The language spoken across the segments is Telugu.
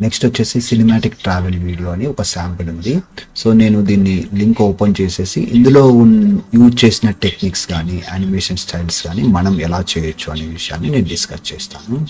నెక్స్ట్ వచ్చేసి సినిమాటిక్ ట్రావెల్ వీడియో అని ఒక శాంపిల్ ఉంది. సో నేను దీన్ని లింక్ ఓపెన్ చేసేసి ఇందులో యూజ్ చేసిన టెక్నిక్స్ కానీ యానిమేషన్ స్టైల్స్ కానీ మనం ఎలా చేయొచ్చు అనే విషయాన్ని నేను డిస్కస్ చేస్తాను.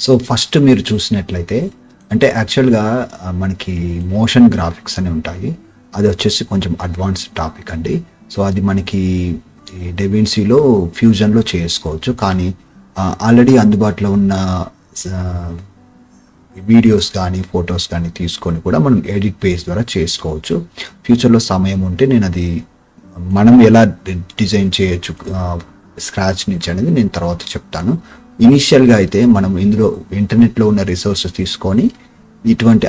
సో ఫస్ట్ మీరు చూసినట్లయితే అంటే యాక్చువల్గా మనకి మోషన్ గ్రాఫిక్స్ అని ఉంటాయి. అది వచ్చేసి కొంచెం అడ్వాన్స్డ్ టాపిక్ అండి. సో అది మనకి డెవిన్సీలో ఫ్యూజన్లో చేసుకోవచ్చు. కానీ ఆల్రెడీ అందుబాటులో ఉన్న వీడియోస్ కానీ ఫొటోస్ కానీ తీసుకొని కూడా మనం ఎడిట్ పేజ్ ద్వారా చేసుకోవచ్చు. ఫ్యూచర్లో సమయం ఉంటే నేను అది మనం ఎలా డిజైన్ చేయొచ్చు స్క్రాచ్ నుంచి అనేది నేను తర్వాత చెప్తాను. ఇనిషియల్గా అయితే మనం ఇందులో ఇంటర్నెట్లో ఉన్న రిసోర్సెస్ తీసుకొని ఇటువంటి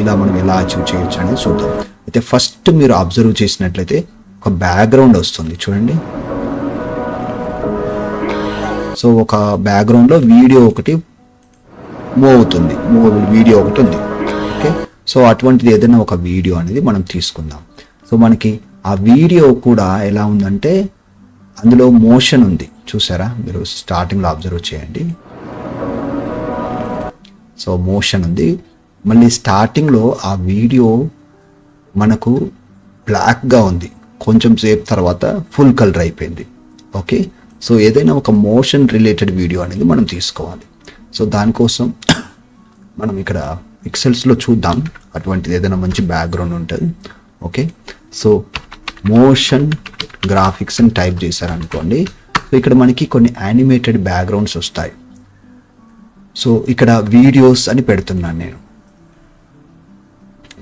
ఇలా మనం ఎలా అచీవ్ చేయొచ్చు అనేది చూద్దాం. అయితే ఫస్ట్ మీరు అబ్జర్వ్ చేసినట్లయితే ఒక బ్యాక్గ్రౌండ్ వస్తుంది చూడండి. సో ఒక బ్యాక్గ్రౌండ్లో వీడియో ఒకటి మూవ్ అవుతుంది, వీడియో ఒకటి ఉంది. ఓకే, సో అటువంటిది ఏదైనా ఒక వీడియో అనేది మనం తీసుకుందాం. సో మనకి ఆ వీడియో కూడా ఎలా ఉందంటే అందులో మోషన్ ఉంది, చూసారా? మీరు స్టార్టింగ్లో అబ్జర్వ్ చేయండి. సో మోషన్ ఉంది. మళ్ళీ స్టార్టింగ్లో ఆ వీడియో మనకు బ్లాక్గా ఉంది, కొంచెం సేపు తర్వాత ఫుల్ కలర్ అయిపోయింది. ఓకే, సో ఏదైనా ఒక మోషన్ రిలేటెడ్ వీడియో అనేది మనం తీసుకోవాలి. సో దానికోసం మనం ఇక్కడ పిక్సెల్స్లో చూద్దాం, అటువంటిది ఏదైనా మంచి బ్యాక్గ్రౌండ్ ఉంటుంది. ఓకే, సో మోషన్ గ్రాఫిక్స్ అని టైప్ చేశారనుకోండి. సో ఇక్కడ మనకి కొన్ని యానిమేటెడ్ బ్యాక్గ్రౌండ్స్ వస్తాయి. సో ఇక్కడ వీడియోస్ అని పెడుతున్నాను నేను,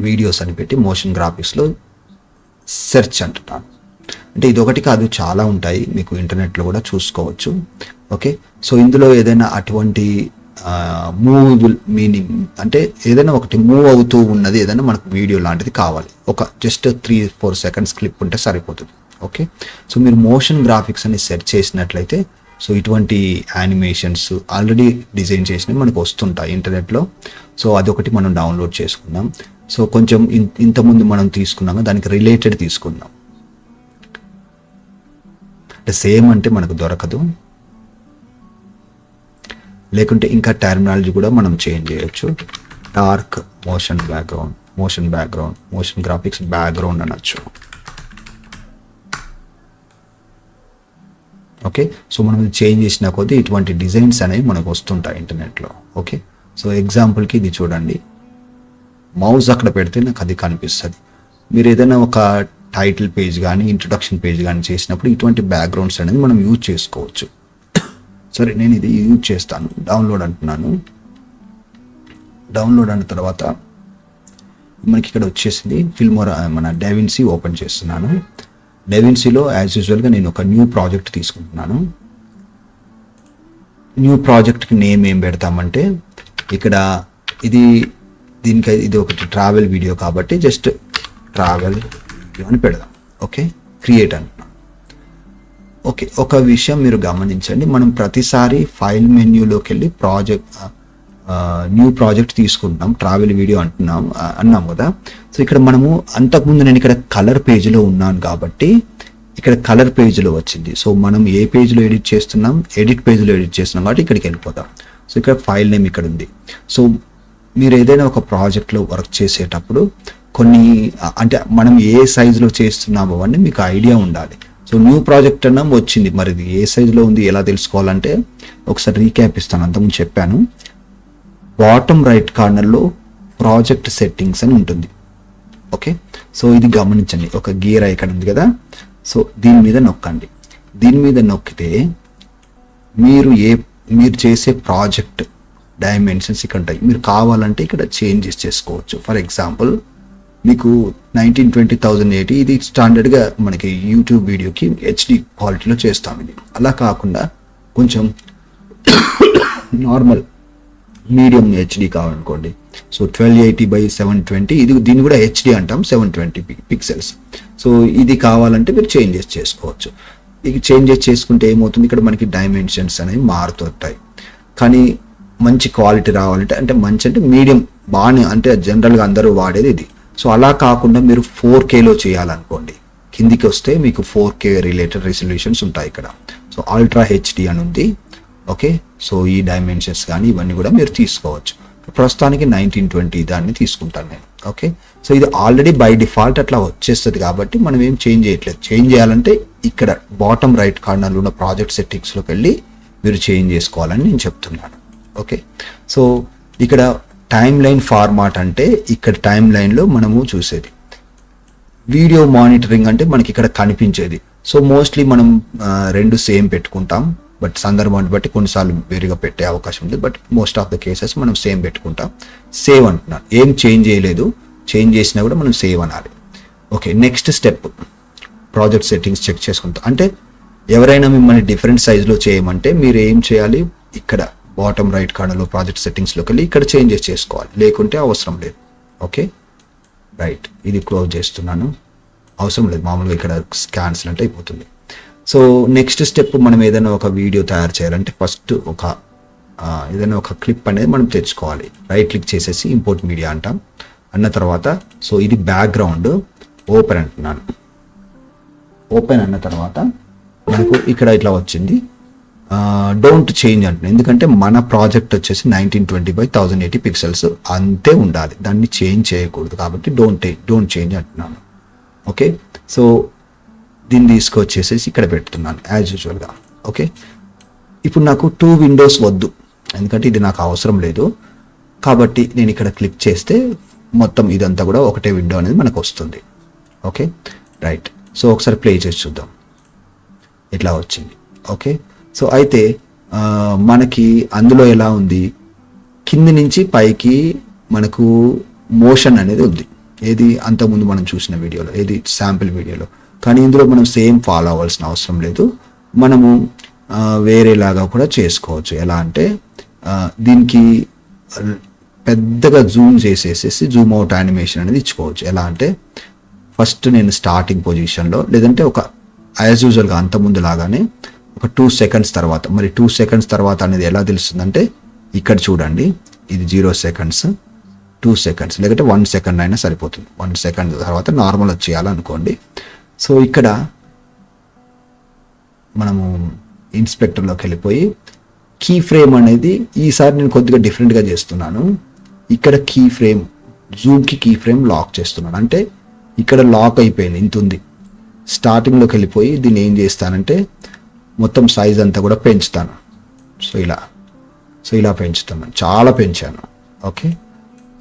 వీడియోస్ అని పెట్టి మోషన్ గ్రాఫిక్స్లో సెర్చ్ అంటున్నాను. అంటే ఇదొకటి కాదు, చాలా ఉంటాయి, మీకు ఇంటర్నెట్లో కూడా చూసుకోవచ్చు. ఓకే, సో ఇందులో ఏదైనా అటువంటి మూవబుల్ మీనింగ్ అంటే ఏదైనా ఒకటి మూవ్ అవుతూ ఉన్నది ఏదైనా మనకు వీడియో లాంటిది కావాలి. ఒక జస్ట్ 3-4 సెకండ్స్ క్లిప్ ఉంటే సరిపోతుంది. ఓకే, సో మీరు మోషన్ గ్రాఫిక్స్ అని సెర్చ్ చేసినట్లయితే సో ఇటువంటి యానిమేషన్స్ ఆల్రెడీ డిజైన్ చేసినవి మనకు వస్తుంటాయి ఇంటర్నెట్లో. సో అదొకటి మనం డౌన్లోడ్ చేసుకుందాం. సో కొంచెం ఇంతకుముందు మనం తీసుకున్నాము, దానికి రిలేటెడ్ తీసుకుందాం. అంటే సేమ్ అంటే మనకు దొరకదు, లేకుంటే ఇంకా టెర్మినాలజీ కూడా మనం చేంజ్ చేయొచ్చు. Dark motion background, motion graphics background అనొచ్చు. ఓకే, సో మనం చేంజ్ చేసిన కొద్దీ ఇటువంటి డిజైన్స్ అనేవి మనకు వస్తుంటాయి ఇంటర్నెట్లో. ఓకే, సో ఎగ్జాంపుల్కి ఇది చూడండి, మౌస్ అక్కడ పెడితే నాకు అది కనిపిస్తుంది. మీరు ఏదైనా ఒక టైటిల్ పేజ్ కానీ ఇంట్రొడక్షన్ పేజ్ కానీ చేసినప్పుడు ఇటువంటి బ్యాక్గ్రౌండ్స్ అనేది మనం యూజ్ చేసుకోవచ్చు. సరే, నేను ఇది యూజ్ చేస్తాను. డౌన్లోడ్ అంటున్నాను. డౌన్లోడ్ అయిన తర్వాత మనకి ఇక్కడ వచ్చేసింది ఫిల్మోరా, మన డెవిన్సీ ఓపెన్ చేస్తున్నాను. డెవిన్సీలో యాజ్ యూజువల్గా నేను ఒక న్యూ ప్రాజెక్ట్ తీసుకుంటున్నాను. న్యూ ప్రాజెక్ట్కి నేమ్ ఏం పెడతామంటే ఇక్కడ ఇది ఒకటి ట్రావెల్ వీడియో కాబట్టి జస్ట్ ట్రావెల్ వీడియో అని పెడదాం. ఓకే, క్రియేట్ అంటున్నాను. ఓకే, ఒక విషయం మీరు గమనించండి, మనం ప్రతిసారి ఫైల్ మెన్యూలోకి వెళ్ళి న్యూ ప్రాజెక్ట్ తీసుకుంటున్నాం, ట్రావెల్ వీడియో అన్నాం కదా. సో ఇక్కడ మనము అంతకుముందు నేను ఇక్కడ కలర్ పేజీలో ఉన్నాను కాబట్టి ఇక్కడ కలర్ పేజీలో వచ్చింది. సో మనం ఏ పేజీలో ఎడిట్ చేస్తున్నాం, ఎడిట్ పేజీలో ఎడిట్ చేస్తున్నాం కాబట్టి ఇక్కడికి వెళ్ళిపోతాం. సో ఇక్కడ ఫైల్ నేమ్ ఇక్కడ ఉంది. సో మీరు ఏదైనా ఒక ప్రాజెక్ట్లో వర్క్ చేసేటప్పుడు కొన్ని అంటే మనం ఏ సైజులో చేస్తున్నామో అవన్నీ మీకు ఐడియా ఉండాలి. సో న్యూ ప్రాజెక్ట్ అన్నా వచ్చింది, మరి ఇది ఏ సైజులో ఉంది ఎలా తెలుసుకోవాలంటే ఒకసారి రీక్యాప్ ఇస్తాను, అంతకుముందు చెప్పాను. బాటమ్ రైట్ కార్నర్లో ప్రాజెక్ట్ సెట్టింగ్స్ అని ఉంటుంది. ఓకే, సో ఇది గమనించండి, ఒక గీర్ ఐకాన్ ఉంది కదా. సో దీని మీద నొక్కండి. దీని మీద నొక్కితే మీరు చేసే ప్రాజెక్ట్ డైమెన్షన్స్ ఇక్కడ ఉంటాయి. మీరు కావాలంటే ఇక్కడ చేంజెస్ చేసుకోవచ్చు. ఫర్ ఎగ్జాంపుల్ మీకు 1920 1080 ఇది స్టాండర్డ్గా మనకి యూట్యూబ్ వీడియోకి హెచ్డి క్వాలిటీలో చేస్తాం. ఇది అలా కాకుండా కొంచెం నార్మల్ మీడియం హెచ్డి కావాలనుకోండి, సో 1280x720 ఇది దీన్ని కూడా హెచ్డి అంటాం, 720 పిక్సెల్స్. సో ఇది కావాలంటే మీరు చేంజెస్ చేసుకోవచ్చు. ఇది చేంజెస్ చేసుకుంటే ఏమవుతుంది, ఇక్కడ మనకి డైమెన్షన్స్ అనేవి మారుతుంటాయి. కానీ మంచి క్వాలిటీ రావాలంటే, అంటే మంచి అంటే మీడియం బాగానే, అంటే జనరల్గా అందరూ వాడేది ఇది. సో అలా కాకుండా మీరు 4Kలో చేయాలనుకోండి, కిందికి వస్తే మీకు 4K రిలేటెడ్ రెజల్యూషన్స్ ఉంటాయి ఇక్కడ. సో అల్ట్రా హెచ్డి అని ఉంది. ఓకే, సో ఈ డైమెన్షన్స్ కానీ ఇవన్నీ కూడా మీరు తీసుకోవచ్చు. ప్రస్తుతానికి 1920 దాన్ని తీసుకుంటాను నేను. ఓకే, సో ఇది ఆల్రెడీ బై డిఫాల్ట్ అట్లా వచ్చేస్తుంది కాబట్టి మనం ఏం చేంజ్ చేయట్లేదు. చేంజ్ చేయాలంటే ఇక్కడ బాటమ్ రైట్ కార్నర్లో ఉన్న ప్రాజెక్ట్ సెట్టింగ్స్లోకి వెళ్ళి మీరు చేంజ్ చేసుకోవాలని నేను చెప్తున్నాను. ఓకే, సో ఇక్కడ టైమ్ లైన్ ఫార్మాట్ అంటే ఇక్కడ టైమ్ లైన్లో మనము చూసేది. వీడియో మానిటరింగ్ అంటే మనకి ఇక్కడ కనిపించేది. సో మోస్ట్లీ మనం రెండు సేమ్ పెట్టుకుంటాం, బట్ సందర్భాన్ని బట్టి కొన్నిసార్లు వేరుగా పెట్టే అవకాశం ఉంది. But most of the cases మనం సేమ్ పెట్టుకుంటాం. సేవ్ అంటున్నాను, ఏం చేంజ్ చేయలేదు. చేంజ్ చేసినా కూడా మనం సేవ్ అనాలి. Okay, next step project settings check చేసుకుంటాం. అంటే ఎవరైనా మిమ్మల్ని డిఫరెంట్ సైజులో చేయమంటే మీరు ఏం చేయాలి, ఇక్కడ బాటమ్ రైట్ కార్నర్లో ప్రాజెక్ట్ సెట్టింగ్స్లోకి వెళ్ళి ఇక్కడ చేంజెస్ చేసుకోవాలి, లేకుంటే అవసరం లేదు. ఓకే, రైట్, ఇది క్లోజ్ చేస్తున్నాను, అవసరం లేదు. మామూలుగా ఇక్కడ క్యాన్సిల్ అంటే అయిపోతుంది. సో నెక్స్ట్ స్టెప్, మనం ఏదైనా ఒక వీడియో తయారు చేయాలంటే ఫస్ట్ ఏదైనా ఒక క్లిప్ అనేది మనం తెచ్చుకోవాలి. రైట్ క్లిక్ చేసేసి ఇంపోర్ట్ మీడియా అంటాం. అన్న తర్వాత సో ఇది బ్యాక్గ్రౌండ్ ఓపెన్ అంటున్నాను. ఓపెన్ అన్న తర్వాత మనకు ఇక్కడ ఇట్లా వచ్చింది. డోంట్ చేంజ్ అంటున్నాను, ఎందుకంటే మన ప్రాజెక్ట్ వచ్చేసి 1920x1080 పిక్సెల్స్ అంతే ఉండాలి, దాన్ని చేంజ్ చేయకూడదు. కాబట్టి డోంట్ చేంజ్ అంటున్నాను. ఓకే, సో దీన్ని తీసుకొచ్చేసేసి ఇక్కడ పెడుతున్నాను యాజ్ యూజువల్గా. ఓకే, ఇప్పుడు నాకు 2 విండోస్ వద్దు, ఎందుకంటే ఇది నాకు అవసరం లేదు. కాబట్టి నేను ఇక్కడ క్లిక్ చేస్తే మొత్తం ఇదంతా కూడా ఒకటే విండో అనేది మనకు వస్తుంది. ఓకే, రైట్, సో ఒకసారి ప్లే చేసి చూద్దాం. ఇట్లా వచ్చింది. ఓకే, సో అయితే మనకి అందులో ఎలా ఉంది, కింది నుంచి పైకి మనకు మోషన్ అనేది ఉంది. ఏది అంతకుముందు మనం చూసిన వీడియోలో, ఏది శాంపిల్ వీడియోలో. కానీ ఇందులో మనం సేమ్ ఫాలో అవ్వాల్సిన అవసరం లేదు. మనము వేరేలాగా కూడా చేసుకోవచ్చు. ఎలా అంటే దీనికి పెద్దగా జూమ్ చేసేసేసి జూమ్ అవుట్ యానిమేషన్ అనేది ఇచ్చుకోవచ్చు. ఎలా అంటే ఫస్ట్ నేను స్టార్టింగ్ పొజిషన్లో, లేదంటే ఒక యాజ్ యూజువల్గా అంతకుముందు లాగానే ఒక 2 సెకండ్స్ తర్వాత. మరి 2 సెకండ్స్ తర్వాత అనేది ఎలా తెలుస్తుందంటే ఇక్కడ చూడండి, ఇది 0 సెకండ్స్, 2 సెకండ్స్, లేదంటే 1 సెకండ్ అయినా సరిపోతుంది. 1 సెకండ్ తర్వాత నార్మల్ వచ్చేయాలనుకోండి. సో ఇక్కడ మనము ఇన్స్పెక్టర్లోకి వెళ్ళిపోయి కీ ఫ్రేమ్ అనేది ఈసారి నేను కొద్దిగా డిఫరెంట్గా చేస్తున్నాను. ఇక్కడ కీ ఫ్రేమ్, జూమ్కి కీ ఫ్రేమ్ లాక్ చేస్తున్నాను. అంటే ఇక్కడ లాక్ అయిపోయింది, ఇంత ఉంది. స్టార్టింగ్లోకి వెళ్ళిపోయి దీన్ని ఏం చేస్తానంటే మొత్తం సైజ్ అంతా కూడా పెంచుతాను. సో ఇలా పెంచుతున్నాను, చాలా పెంచాను. ఓకే,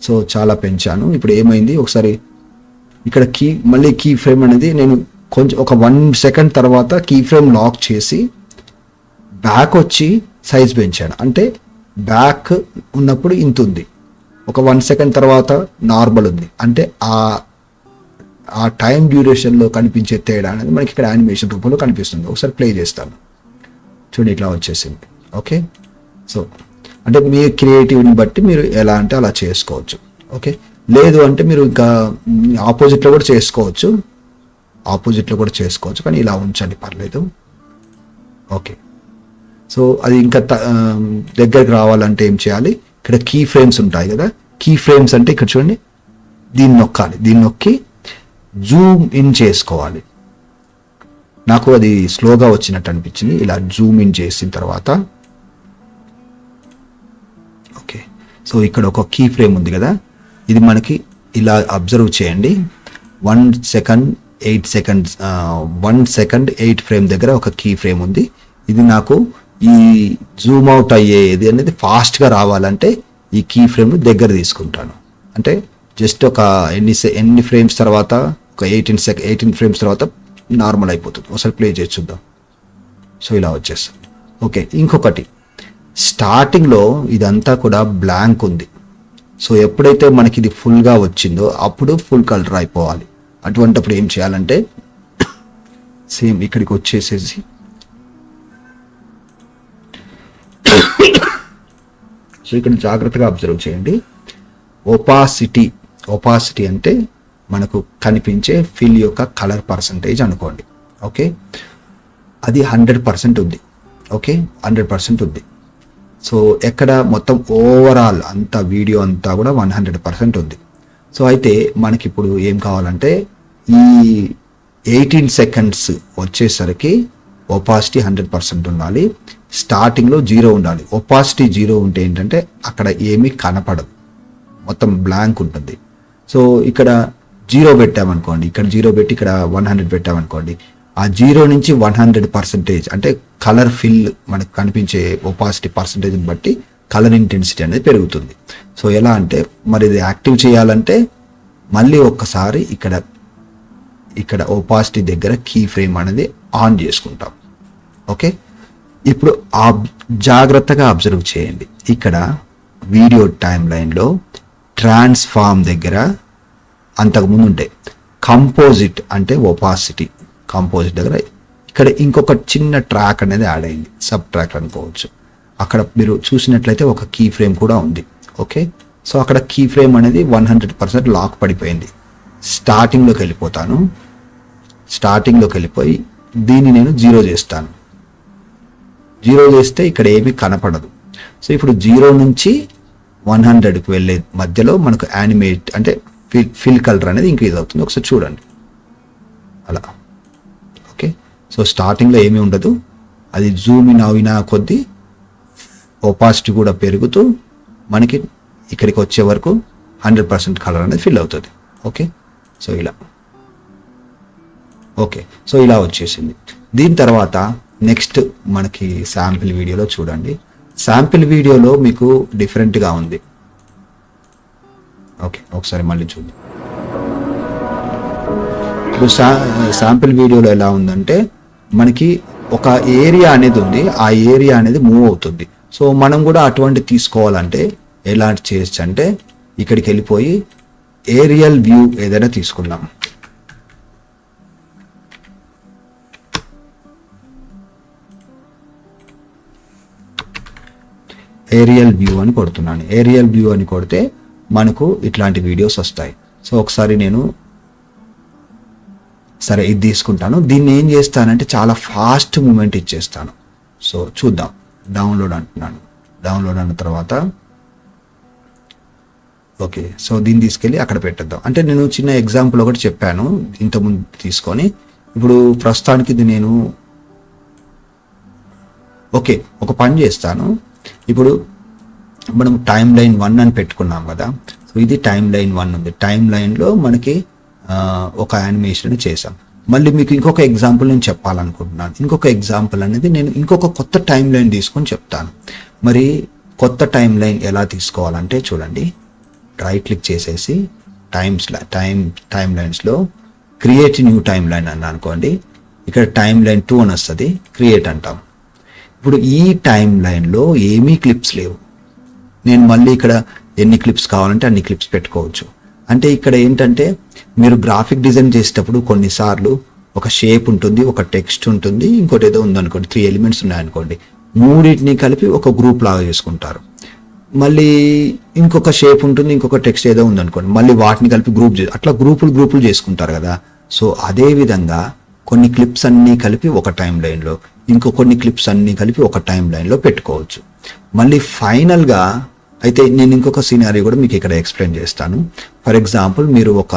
సో చాలా పెంచాను. ఇప్పుడు ఏమైంది, ఒకసారి ఇక్కడ మళ్ళీ కీ ఫ్రేమ్ అనేది నేను కొంచెం ఒక 1 సెకండ్ తర్వాత కీ ఫ్రేమ్ లాక్ చేసి బ్యాక్ వచ్చి సైజ్ పెంచాను. అంటే బ్యాక్ ఉన్నప్పుడు ఇంత ఉంది, ఒక 1 సెకండ్ తర్వాత నార్మల్ ఉంది. అంటే ఆ టైం డ్యూరేషన్లో కనిపించే తేడా అనేది మనకి ఇక్కడ యానిమేషన్ రూపంలో కనిపిస్తుంది. ఒకసారి ప్లే చేస్తాను, చూడండి ఇట్లా వచ్చేసింది. ఓకే, సో అంటే మీ క్రియేటివ్ని బట్టి మీరు ఎలా అంటే అలా చేసుకోవచ్చు. ఓకే, లేదు అంటే మీరు ఇంకా ఆపోజిట్లో కూడా చేసుకోవచ్చు, కానీ ఇలా ఉంచండి, పర్లేదు. ఓకే, సో అది ఇంకా దగ్గరికి రావాలంటే ఏం చేయాలి, ఇక్కడ కీ ఫ్రేమ్స్ ఉంటాయి కదా. కీ ఫ్రేమ్స్ అంటే ఇక్కడ చూడండి, దీన్ని నొక్కాలి. దీన్ని నొక్కి జూమ్ ఇన్ చేసుకోవాలి. నాకు అది స్లోగా వచ్చినట్టు అనిపించింది. ఇలా జూమ్ ఇన్ చేసిన తర్వాత ఓకే, సో ఇక్కడ ఒక కీ ఫ్రేమ్ ఉంది కదా, ఇది మనకి ఇలా అబ్జర్వ్ చేయండి. 1 సెకండ్ 8 ఫ్రేమ్ దగ్గర ఒక కీ ఫ్రేమ్ ఉంది. ఇది నాకు ఈ జూమ్ అవుట్ అయ్యేది అనేది ఫాస్ట్గా రావాలంటే ఈ కీ ఫ్రేమ్ దగ్గర తీసుకుంటాను. అంటే జస్ట్ ఒక ఎన్ని ఫ్రేమ్స్ తర్వాత, ఒక 18 ఫ్రేమ్స్ తర్వాత నార్మల్ అయిపోతుంది. ఒకసారి ప్లే చేసి చూద్దాం. సో ఇలా వచ్చేస్తుంది. ఓకే, ఇంకొకటి, స్టార్టింగ్లో ఇదంతా కూడా బ్లాంక్ ఉంది. సో ఎప్పుడైతే మనకి ఇది ఫుల్గా వచ్చిందో అప్పుడు ఫుల్ కలర్ అయిపోవాలి. అటువంటిప్పుడు ఏం చేయాలంటే సేమ్ ఇక్కడికి వచ్చేసేసి సో ఇక్కడ జాగ్రత్తగా అబ్జర్వ్ చేయండి. ఒపాసిటీ అంటే మనకు కనిపించే ఫిల్ యొక్క కలర్ పర్సంటేజ్ అనుకోండి. ఓకే, అది 100% ఉంది. ఓకే, 100% ఉంది. సో ఎక్కడ మొత్తం ఓవరాల్ అంతా వీడియో అంతా కూడా 100% ఉంది. సో అయితే మనకి ఇప్పుడు ఏం కావాలంటే ఈ 18 సెకండ్స్ వచ్చేసరికి ఒపాసిటీ 100% ఉండాలి. స్టార్టింగ్లో 0 ఉండాలి. ఒపాసిటీ 0 ఉంటే ఏంటంటే అక్కడ ఏమీ కనపడదు, మొత్తం బ్లాంక్ ఉంటుంది. సో ఇక్కడ 0 పెట్టామనుకోండి, ఇక్కడ 0 పెట్టి ఇక్కడ 100 పెట్టామనుకోండి, ఆ 0 నుంచి 100% అంటే కలర్ ఫిల్ మనకు కనిపించే ఒపాసిటీ పర్సంటేజ్ని బట్టి కలర్ ఇంటెన్సిటీ అనేది పెరుగుతుంది. సో ఎలా అంటే మరి ఇది యాక్టివ్ చేయాలంటే మళ్ళీ ఒక్కసారి ఇక్కడ ఒపాసిటీ దగ్గర కీ ఫ్రేమ్ అనేది ఆన్ చేసుకుంటాం. ఓకే, ఇప్పుడు జాగ్రత్తగా అబ్జర్వ్ చేయండి. ఇక్కడ వీడియో టైం లైన్లో ట్రాన్స్ఫార్మ్ దగ్గర అంతకుముందు ఉంటాయి. కంపోజిట్ అంటే ఒపాసిటీ, కంపోజిట్ దగ్గర ఇక్కడ ఇంకొక చిన్న ట్రాక్ అనేది యాడ్ అయింది, సబ్ ట్రాక్ అనుకోవచ్చు. అక్కడ మీరు చూసినట్లయితే ఒక కీ ఫ్రేమ్ కూడా ఉంది. ఓకే, సో అక్కడ కీ ఫ్రేమ్ అనేది 100% లాక్ పడిపోయింది. స్టార్టింగ్లోకి వెళ్ళిపోయి దీన్ని నేను 0 చేస్తాను. 0 చేస్తే ఇక్కడ ఏమీ కనపడదు. సో ఇప్పుడు 0 నుంచి 100కి వెళ్ళే మధ్యలో మనకు యానిమేట్ అంటే ఫిల్ కలర్ అనేది ఇంక్రీజ్ అవుతుంది. ఒకసారి చూడండి అలా. ఓకే, సో స్టార్టింగ్లో ఏమీ ఉండదు, అది జూమ్ ఇన్ అయినా కొద్దీ ఒపాసిటీ కూడా పెరుగుతూ మనకి ఇక్కడికి వచ్చే వరకు 100% కలర్ అనేది ఫిల్ అవుతుంది. ఓకే, సో ఇలా. ఓకే, సో ఇలా వచ్చేసింది. దీని తర్వాత నెక్స్ట్ మనకి శాంపిల్ వీడియోలో చూడండి. శాంపిల్ వీడియోలో మీకు డిఫరెంట్గా ఉంది. ఓకే, ఒకసారి మళ్ళీ చూద్దాం. ఇప్పుడు శాంపిల్ వీడియోలో ఎలా ఉందంటే మనకి ఒక ఏరియా అనేది ఉంది, ఆ ఏరియా అనేది మూవ్ అవుతుంది. సో మనం కూడా అటువంటి తీసుకోవాలంటే ఎలాంటి చేయొచ్చు అంటే ఇక్కడికి వెళ్ళిపోయి ఏరియల్ వ్యూ ఏదైనా తీసుకుందాం. ఏరియల్ వ్యూ అని కొడుతున్నాను. ఏరియల్ వ్యూ అని కొడితే మనకు ఇట్లాంటి వీడియోస్ వస్తాయి. సో ఒకసారి నేను సరే ఇది తీసుకుంటాను. దీన్ని ఏం చేస్తానంటే చాలా ఫాస్ట్ మూమెంట్ ఇచ్చేస్తాను. సో చూద్దాం. డౌన్లోడ్ అంటున్నాను. డౌన్లోడ్ అన్న తర్వాత ఓకే, సో దీన్ని తీసుకెళ్ళి అక్కడ పెట్టేద్దాం. అంటే నేను చిన్న ఎగ్జాంపుల్ ఒకటి చెప్పాను ఇంతకుముందు తీసుకొని. ఇప్పుడు ప్రస్తుతానికి ఇది నేను ఓకే ఒక పని చేస్తాను. ఇప్పుడు మనం టైం లైన్ 1 అని పెట్టుకున్నాం కదా. సో ఇది టైం లైన్ 1 ఉంది. టైం లైన్లో మనకి ఒక యానిమేషన్ చేసాం. మళ్ళీ మీకు ఇంకొక ఎగ్జాంపుల్ నేను చెప్పాలనుకుంటున్నాను. ఇంకొక ఎగ్జాంపుల్ అనేది నేను ఇంకొక కొత్త టైం లైన్ తీసుకొని చెప్తాను. మరి కొత్త టైం లైన్ ఎలా తీసుకోవాలంటే చూడండి, రైట్ క్లిక్ చేసేసి టైం లైన్స్లో క్రియేట్ న్యూ టైం లైన్ అని అనుకోండి. ఇక్కడ టైం లైన్ 2 అని వస్తుంది, క్రియేట్ అంటాం. ఇప్పుడు ఈ టైం లైన్లో ఏమీ క్లిప్స్ లేవు. నేను మళ్ళీ ఇక్కడ ఎన్ని క్లిప్స్ కావాలంటే అన్ని క్లిప్స్ పెట్టుకోవచ్చు. అంటే ఇక్కడ ఏంటంటే మీరు గ్రాఫిక్ డిజైన్ చేసేటప్పుడు కొన్నిసార్లు ఒక షేప్ ఉంటుంది, ఒక టెక్స్ట్ ఉంటుంది, ఇంకోటి ఏదో ఉందనుకోండి, 3 ఎలిమెంట్స్ ఉన్నాయనుకోండి, మూడింటిని కలిపి ఒక గ్రూప్ లాగా చేసుకుంటారు. మళ్ళీ ఇంకొక షేప్ ఉంటుంది, ఇంకొక టెక్స్ట్ ఏదో ఉందనుకోండి, మళ్ళీ వాటిని కలిపి అట్లా గ్రూపులు చేసుకుంటారు కదా. సో అదే విధంగా కొన్ని క్లిప్స్ అన్నీ కలిపి ఒక టైం లైన్లో, కొన్ని క్లిప్స్ అన్నీ కలిపి ఒక టైం లైన్లో పెట్టుకోవచ్చు. మళ్ళీ ఫైనల్గా అయితే నేను ఇంకొక సినారీ కూడా మీకు ఇక్కడ ఎక్స్ప్లెయిన్ చేస్తాను. ఫర్ ఎగ్జాంపుల్ మీరు ఒక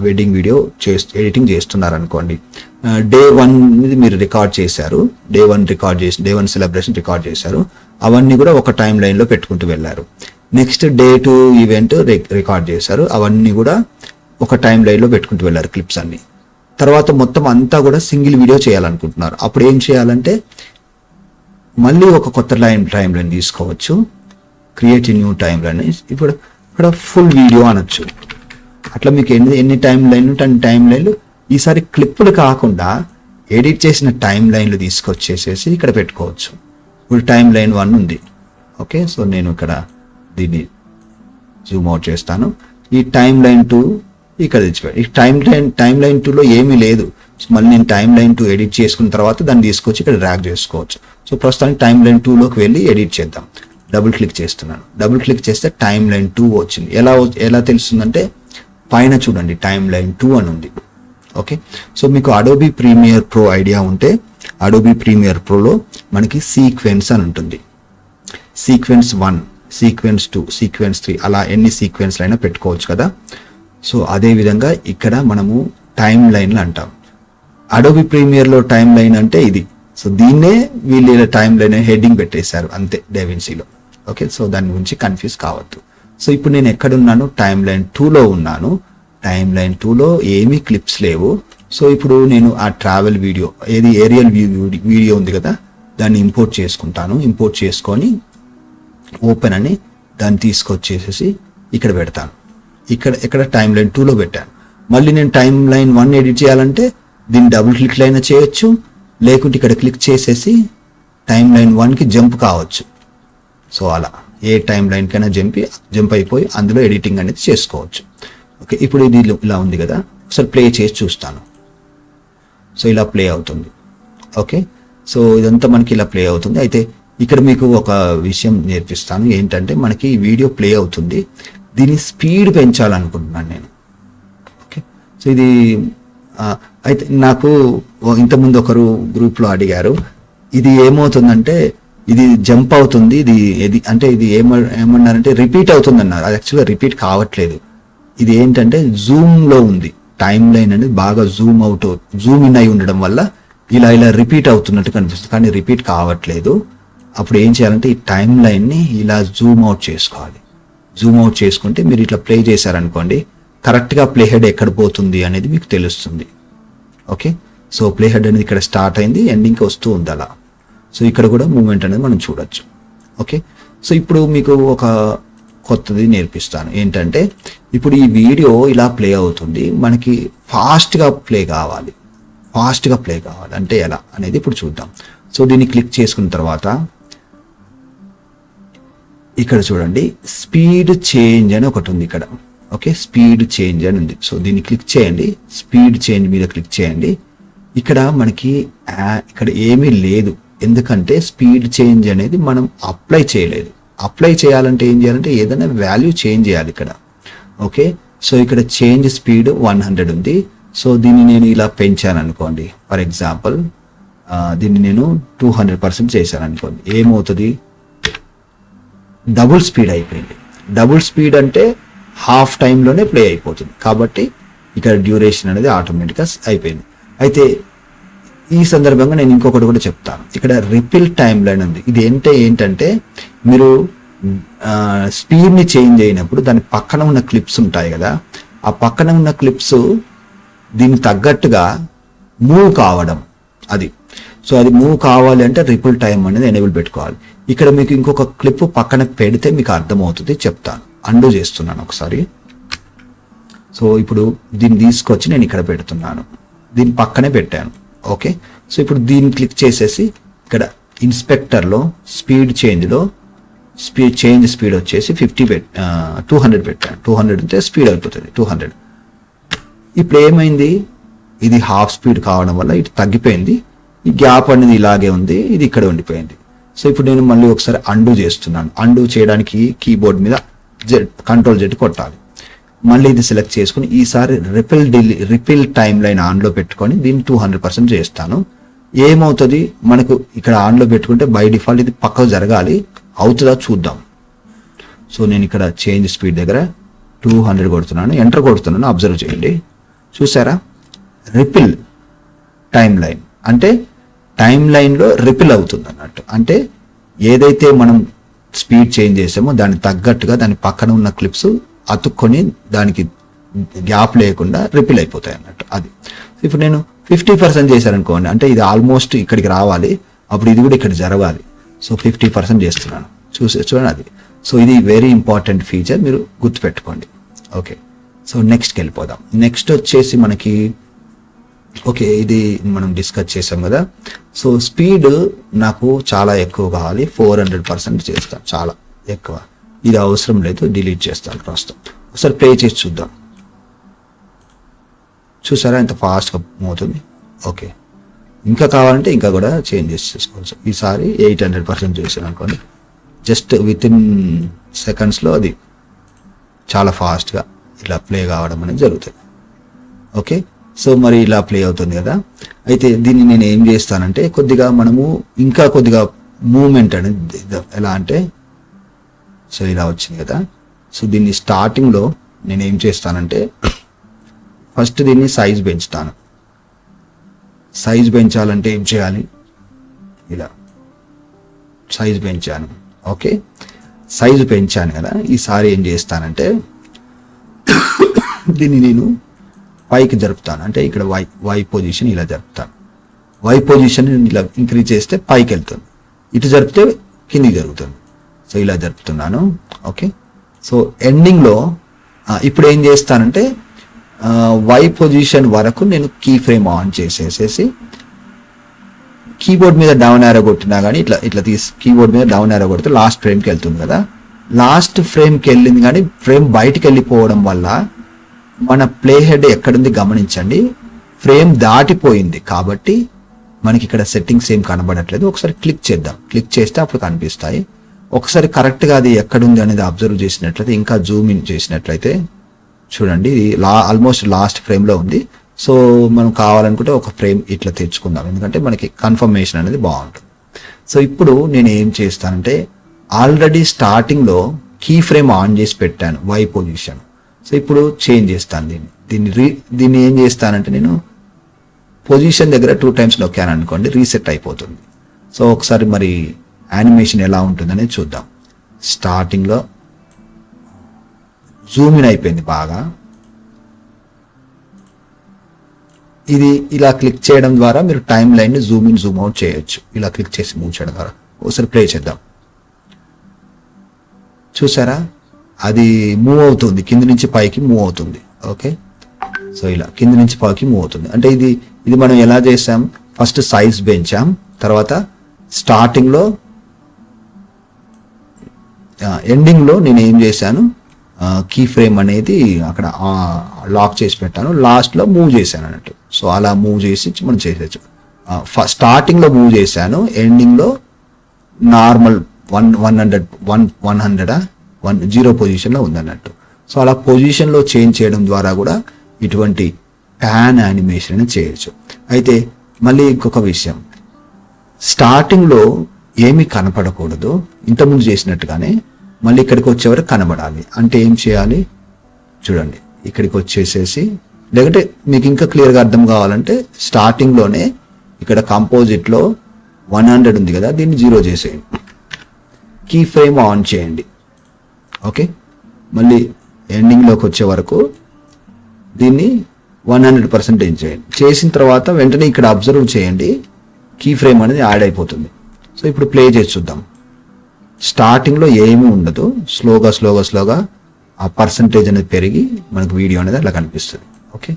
వెడ్డింగ్ వీడియో ఎడిటింగ్ చేస్తున్నారనుకోండి. డే 1 మీరు రికార్డ్ చేశారు, డే 1 సెలబ్రేషన్ రికార్డ్ చేశారు. అవన్నీ కూడా ఒక టైం లైన్లో పెట్టుకుంటూ వెళ్ళారు. నెక్స్ట్ డే 2 ఈవెంట్ రికార్డ్ చేశారు, అవన్నీ కూడా ఒక టైం లైన్లో పెట్టుకుంటూ వెళ్ళారు క్లిప్స్ అన్ని. తర్వాత మొత్తం అంతా కూడా సింగిల్ వీడియో చేయాలనుకుంటున్నారు. అప్పుడు ఏం చేయాలంటే మళ్ళీ ఒక కొత్త టైం లైన్ తీసుకోవచ్చు, క్రియేట్ న్యూ టైం లైన్. ఇప్పుడు ఇక్కడ ఫుల్ వీడియో అనొచ్చు. అట్లా మీకు ఎన్ని టైం లైన్లు 10 టైం లైన్లు ఈసారి క్లిప్పులు కాకుండా ఎడిట్ చేసిన టైం లైన్లు తీసుకొచ్చేసేసి ఇక్కడ పెట్టుకోవచ్చు. ఇప్పుడు టైం లైన్ 1 ఉంది. ఓకే, సో నేను ఇక్కడ దీన్ని జూమ్ అవుట్ చేస్తాను. ఈ టైమ్ లైన్ 2 ఇక్కడ తెచ్చిపెట్టి, ఈ టైమ్ లైన్ 2లో ఏమీ లేదు. మళ్ళీ నేను టైమ్ లైన్ 2 ఎడిట్ చేసుకున్న తర్వాత దాన్ని తీసుకొచ్చి ఇక్కడ డ్రాగ్ చేసుకోవచ్చు. సో ప్రస్తుతానికి టైమ్ లైన్ 2లోకి వెళ్ళి ఎడిట్ చేద్దాం. డబుల్ క్లిక్ చేస్తున్నాను. డబుల్ క్లిక్ చేస్తే టైమ్ లైన్ 2 వచ్చింది. ఎలా తెలుస్తుందంటే పైన చూడండి టైమ్ లైన్ 2 అని ఉంది. ఓకే, సో మీకు అడోబీ ప్రీమియర్ ప్రో ఐడియా ఉంటే అడోబీ ప్రీమియర్ ప్రోలో మనకి సీక్వెన్స్ అని ఉంటుంది. సీక్వెన్స్ 1, సీక్వెన్స్ 2, సీక్వెన్స్ 3 అలా ఎన్ని సీక్వెన్స్లు అయినా పెట్టుకోవచ్చు కదా. సో అదే విధంగా ఇక్కడ మనము టైమ్ లైన్లు అంటాం. అడోబీ ప్రీమియర్లో టైమ్ లైన్ అంటే ఇది. సో దీన్నే వీళ్ళు టైమ్ లైన్ హెడ్డింగ్ పెట్టేశారు అంతే డేవిన్సీలో. ఓకే, సో దాని గురించి కన్ఫ్యూజ్ కావద్దు. సో ఇప్పుడు నేను ఎక్కడున్నాను? టైమ్ లైన్ 2లో ఉన్నాను. టైమ్ లైన్ 2లో ఏమీ క్లిప్స్ లేవు. సో ఇప్పుడు నేను ఆ ట్రావెల్ వీడియో ఏది ఏరియల్ వీడియో ఉంది కదా, దాన్ని ఇంపోర్ట్ చేసుకుంటాను. ఇంపోర్ట్ చేసుకొని ఓపెన్ అని దాన్ని తీసుకొచ్చేసేసి ఇక్కడ పెడతాను. ఇక్కడ టైమ్ లైన్ 2లో పెట్టాను. మళ్ళీ నేను టైమ్ లైన్ 1 ఎడిట్ చేయాలంటే దీన్ని డబుల్ క్లిక్ అయినా చేయొచ్చు, లేకుంటే ఇక్కడ క్లిక్ చేసేసి టైమ్ లైన్ 1కి జంప్ కావచ్చు. సో అలా ఏ టైం లైన్కైనా జంప్ అయిపోయి అందులో ఎడిటింగ్ అనేది చేసుకోవచ్చు. ఓకే, ఇప్పుడు ఇది ఇలా ఉంది కదా, ఒకసారి ప్లే చేసి చూస్తాను. సో ఇలా ప్లే అవుతుంది. ఓకే, సో ఇదంతా మనకి ఇలా ప్లే అవుతుంది. అయితే ఇక్కడ మీకు ఒక విషయం నేర్పిస్తాను. ఏంటంటే మనకి ఈ వీడియో ప్లే అవుతుంది, దీని స్పీడ్ పెంచాలనుకుంటున్నాను నేను. ఓకే, సో ఇది అయితే నాకు ఇంతకుముందు ఒకరు గ్రూప్లో అడిగారు, ఇది ఏమవుతుందంటే ఇది జంప్ అవుతుంది, ఇది అంటే ఇది ఏమన్నారంటే రిపీట్ అవుతుంది అన్నారు. అది యాక్చువల్గా రిపీట్ కావట్లేదు. ఇది ఏంటంటే జూమ్లో ఉంది. టైం లైన్ అనేది బాగా జూమ్ ఇన్ అయి ఉండడం వల్ల ఇలా రిపీట్ అవుతున్నట్టు కనిపిస్తుంది, కానీ రిపీట్ కావట్లేదు. అప్పుడు ఏం చేయాలంటే ఈ టైం లైన్ని ఇలా జూమ్ అవుట్ చేసుకోవాలి. జూమ్ అవుట్ చేసుకుంటే మీరు ఇట్లా ప్లే చేశారనుకోండి, కరెక్ట్గా ప్లే హెడ్ ఎక్కడ పోతుంది అనేది మీకు తెలుస్తుంది. ఓకే, సో ప్లే హెడ్ అనేది ఇక్కడ స్టార్ట్ అయింది, ఎండింగ్కి వస్తూ ఉంది అలా. సో ఇక్కడ కూడా మూమెంట్ అనేది మనం చూడొచ్చు. ఓకే, సో ఇప్పుడు మీకు ఒక కొత్తది నేర్పిస్తాను. ఏంటంటే ఇప్పుడు ఈ వీడియో ఇలా ప్లే అవుతుంది, మనకి ఫాస్ట్గా ప్లే కావాలి అంటే ఎలా అనేది ఇప్పుడు చూద్దాం. సో దీన్ని క్లిక్ చేసుకున్న తర్వాత ఇక్కడ చూడండి స్పీడ్ చేంజ్ అని ఒకటి ఉంది ఇక్కడ. ఓకే, స్పీడ్ చేంజ్ అని ఉంది. సో దీన్ని క్లిక్ చేయండి, స్పీడ్ చేంజ్ మీద క్లిక్ చేయండి. ఇక్కడ మనకి ఇక్కడ ఏమీ లేదు, ఎందుకంటే స్పీడ్ చేంజ్ అనేది మనం అప్లై చేయలేదు. అప్లై చేయాలంటే ఏం చేయాలంటే ఏదైనా వాల్యూ చేంజ్ చేయాలి ఇక్కడ. ఓకే, సో ఇక్కడ చేంజ్ స్పీడ్ 100 ఉంది. సో దీన్ని నేను ఇలా పెంచాను అనుకోండి, ఫర్ ఎగ్జాంపుల్ దీన్ని నేను 200% చేశాను అనుకోండి, ఏమవుతుంది? డబుల్ స్పీడ్ అయిపోయింది. డబుల్ స్పీడ్ అంటే హాఫ్ టైంలోనే ప్లే అయిపోతుంది, కాబట్టి ఇక్కడ డ్యూరేషన్ అనేది ఆటోమేటిక్గా అయిపోయింది. అయితే ఈ సందర్భంగా నేను ఇంకొకటి కూడా చెప్తాను. ఇక్కడ రిపిల్ టైం లైన్ ఉంది. ఇది ఏంటంటే మీరు స్పీడ్ని చేంజ్ అయినప్పుడు దాని పక్కన ఉన్న క్లిప్స్ ఉంటాయి కదా, ఆ పక్కన ఉన్న క్లిప్స్ దీనికి తగ్గట్టుగా మూవ్ కావడం అది. సో అది మూవ్ కావాలి అంటే రిపిల్ టైం అనేది ఎనేబుల్ పెట్టుకోవాలి. ఇక్కడ మీకు ఇంకొక క్లిప్ పక్కన పెడితే మీకు అర్థమవుతుంది, చెప్తాను. అండూ చేస్తున్నాను ఒకసారి. సో ఇప్పుడు దీన్ని తీసుకొచ్చి నేను ఇక్కడ పెడుతున్నాను, దీని పక్కనే పెట్టాను. ఓకే, సో ఇప్పుడు దీన్ని క్లిక్ చేసేసి ఇక్కడ ఇన్స్పెక్టర్లో స్పీడ్ చేంజ్లో చేంజ్ స్పీడ్ వచ్చేసి 200 పెట్టాను. 200 అంటే స్పీడ్ అయిపోతుంది 200. ఇప్పుడు ఏమైంది? ఇది హాఫ్ స్పీడ్ కావడం వల్ల ఇటు తగ్గిపోయింది, ఈ గ్యాప్ అనేది ఇలాగే ఉంది, ఇది ఇక్కడ ఉండిపోయింది. సో ఇప్పుడు నేను మళ్ళీ ఒకసారి అండూ చేస్తున్నాను. అండూ చేయడానికి కీబోర్డ్ మీద Ctrl+Z కొట్టాలి. మళ్ళీ ఇది సెలెక్ట్ చేసుకుని ఈసారి రిపిల్ టైం లైన్ ఆన్లో పెట్టుకొని దీన్ని 200% చేస్తాను. ఏమవుతుంది? మనకు ఇక్కడ ఆన్లో పెట్టుకుంటే బై డిఫాల్ట్ ఇది పక్కకు జరగాలి, అవుతుందా చూద్దాం. సో నేను ఇక్కడ చేంజ్ స్పీడ్ దగ్గర 200 కొడుతున్నాను, ఎంటర్ కొడుతున్నాను. అబ్జర్వ్ చేయండి, చూసారా? రిపిల్ టైం లైన్ అంటే టైం లైన్లో రిపిల్ అవుతుంది అన్నట్టు. అంటే ఏదైతే మనం స్పీడ్ చేంజ్ చేసామో దానికి తగ్గట్టుగా దాని పక్కన ఉన్న క్లిప్స్ అతుక్కొని దానికి గ్యాప్ లేకుండా రిపిల్ అయిపోతాయి అన్నట్టు అది. ఇప్పుడు నేను 50% చేశాను అంటే ఇది ఆల్మోస్ట్ ఇక్కడికి రావాలి, అప్పుడు ఇది కూడా ఇక్కడ జరగాలి. సో 50% చేస్తున్నాను, చూడండి అది. సో ఇది వెరీ ఇంపార్టెంట్ ఫీచర్, మీరు గుర్తుపెట్టుకోండి. ఓకే, సో నెక్స్ట్కి వెళ్ళిపోదాం. నెక్స్ట్ వచ్చేసి మనకి ఓకే ఇది మనం డిస్కస్ చేసాం కదా. సో స్పీడ్ నాకు చాలా ఎక్కువ కావాలి, 400% చేస్తాను, చాలా ఎక్కువ. ఇది అవసరం లేదు, డిలీట్ చేస్తాను ప్రస్తుతం. ఒకసారి ప్లే చేసి చూద్దాం. చూసారా ఎంత ఫాస్ట్గా మూవ్ అవుతుంది. ఓకే, ఇంకా కావాలంటే ఇంకా కూడా చేంజెస్ చేసుకోవచ్చు. ఈసారి 800% చేసాను అనుకోండి, జస్ట్ విత్ ఇన్ సెకండ్స్లో అది చాలా ఫాస్ట్గా ఇలా ప్లే కావడం అనేది జరుగుతుంది. ఓకే, సో మరి ఇలా ప్లే అవుతుంది కదా. అయితే దీన్ని నేను ఏం చేస్తానంటే కొద్దిగా మనము ఇంకా కొద్దిగా మూమెంట్ అనేది ఎలా అంటే, సో ఇలా వచ్చింది కదా. సో దీన్ని స్టార్టింగ్లో నేను ఏం చేస్తానంటే ఫస్ట్ దీన్ని సైజ్ పెంచుతాను. సైజ్ పెంచాలంటే ఏం చేయాలి, ఇలా సైజ్ పెంచాను. ఓకే, సైజు పెంచాను కదా. ఈసారి ఏం చేస్తానంటే దీన్ని నేను పైకి జరుపుతాను. అంటే ఇక్కడ వై పొజిషన్ ఇలా జరుపుతాను. వై పొజిషన్ ఇలా ఇంక్రీజ్ చేస్తే పైకి వెళ్తుంది, ఇటు జరిపితే కిందికి జరుగుతుంది. సో ఇలా జరుపుతున్నాను. ఓకే, సో ఎండింగ్లో ఇప్పుడు ఏం చేస్తానంటే వై పొజిషన్ వరకు నేను కీ ఫ్రేమ్ ఆన్ చేసేసేసి కీబోర్డ్ మీద డౌన్ యారో కొట్టినా కానీ ఇట్లా తీసి కీబోర్డ్ మీద డౌన్ యారో కొడితే లాస్ట్ ఫ్రేమ్కి వెళ్తుంది కదా. లాస్ట్ ఫ్రేమ్కి వెళ్ళింది కానీ ఫ్రేమ్ బయటికి వెళ్ళిపోవడం వల్ల మన ప్లే హెడ్ ఎక్కడుంది గమనించండి, ఫ్రేమ్ దాటిపోయింది కాబట్టి మనకి ఇక్కడ సెట్టింగ్స్ ఏం కనబడట్లేదు. ఒకసారి క్లిక్ చేద్దాం, క్లిక్ చేస్తే అప్పుడు కనిపిస్తాయి. ఒకసారి కరెక్ట్గా అది ఎక్కడుంది అనేది అబ్జర్వ్ చేసినట్లయితే, ఇంకా జూమ్ ఇన్ చేసినట్లయితే చూడండి ఆల్మోస్ట్ లాస్ట్ ఫ్రేమ్లో ఉంది. సో మనం కావాలనుకుంటే ఒక ఫ్రేమ్ ఇట్లా తెచ్చుకుందాం, ఎందుకంటే మనకి కన్ఫర్మేషన్ అనేది బాగుంటుంది. సో ఇప్పుడు నేను ఏం చేస్తానంటే ఆల్రెడీ స్టార్టింగ్లో కీ ఫ్రేమ్ ఆన్ చేసి పెట్టాను వై పొజిషన్. సో ఇప్పుడు చేంజ్ చేస్తాను దీన్ని ఏం చేస్తానంటే నేను పొజిషన్ దగ్గర 2 times నొక్కాను అనుకోండి, రీసెట్ అయిపోతుంది. సో ఒకసారి మరి యానిమేషన్ ఎలా ఉంటుందనేది చూద్దాం. స్టార్టింగ్లో జూమ్ ఇన్ అయిపోయింది బాగా. ఇది ఇలా క్లిక్ చేయడం ద్వారా మీరు టైం లైన్ని జూమ్ ఇన్ జూమ్ అవుట్ చేయొచ్చు. ఇలా క్లిక్ చేసి మూవ్ చేయడం ద్వారా. ఒకసారి ప్లే చేద్దాం. చూసారా, అది మూవ్ అవుతుంది, కింది నుంచి పైకి మూవ్ అవుతుంది. ఓకే, సో ఇలా కింది నుంచి పైకి మూవ్ అవుతుంది. అంటే ఇది మనం ఎలా చేసాం, ఫస్ట్ సైజ్ పెంచాం, తర్వాత స్టార్టింగ్లో ఎండింగ్లో నేను ఏం చేశాను, కీ ఫ్రేమ్ అనేది అక్కడ లాక్ చేసి పెట్టాను, లాస్ట్లో మూవ్ చేశాను అన్నట్టు. సో అలా మూవ్ చేసి మనం చేసేచ్చు. స్టార్టింగ్లో మూవ్ చేశాను, ఎండింగ్లో నార్మల్ 100 పొజిషన్లో ఉందన్నట్టు. సో అలా పొజిషన్లో చేంజ్ చేయడం ద్వారా కూడా ఇటువంటి ప్యాన్ యానిమేషన్ అని చేయొచ్చు. అయితే మళ్ళీ ఇంకొక విషయం, స్టార్టింగ్లో ఏమీ కనపడకూడదు, ఇంతకుముందు చేసినట్టుగానే మళ్ళీ ఇక్కడికి వచ్చేవరకు కనబడాలి. అంటే ఏం చేయాలి చూడండి, ఇక్కడికి వచ్చేసేసి, లేకపోతే మీకు ఇంకా క్లియర్గా అర్థం కావాలంటే స్టార్టింగ్లోనే ఇక్కడ కంపోజిట్లో 100 ఉంది కదా, దీన్ని 0 చేసేయండి, కీ ఫ్రేమ్ ఆన్ చేయండి. ఓకే, మళ్ళీ ఎండింగ్లోకి వచ్చే వరకు దీన్ని 100% చేయండి. చేసిన తర్వాత వెంటనే ఇక్కడ అబ్జర్వ్ చేయండి, కీ ఫ్రేమ్ అనేది యాడ్ అయిపోతుంది. సో ఇప్పుడు ప్లే చేసి చూద్దాం. స్టార్టింగ్లో ఏమీ ఉండదు, స్లోగా ఆ పర్సంటేజ్ అనేది పెరిగి మనకు వీడియో అనేది అలా కనిపిస్తుంది. ఓకే,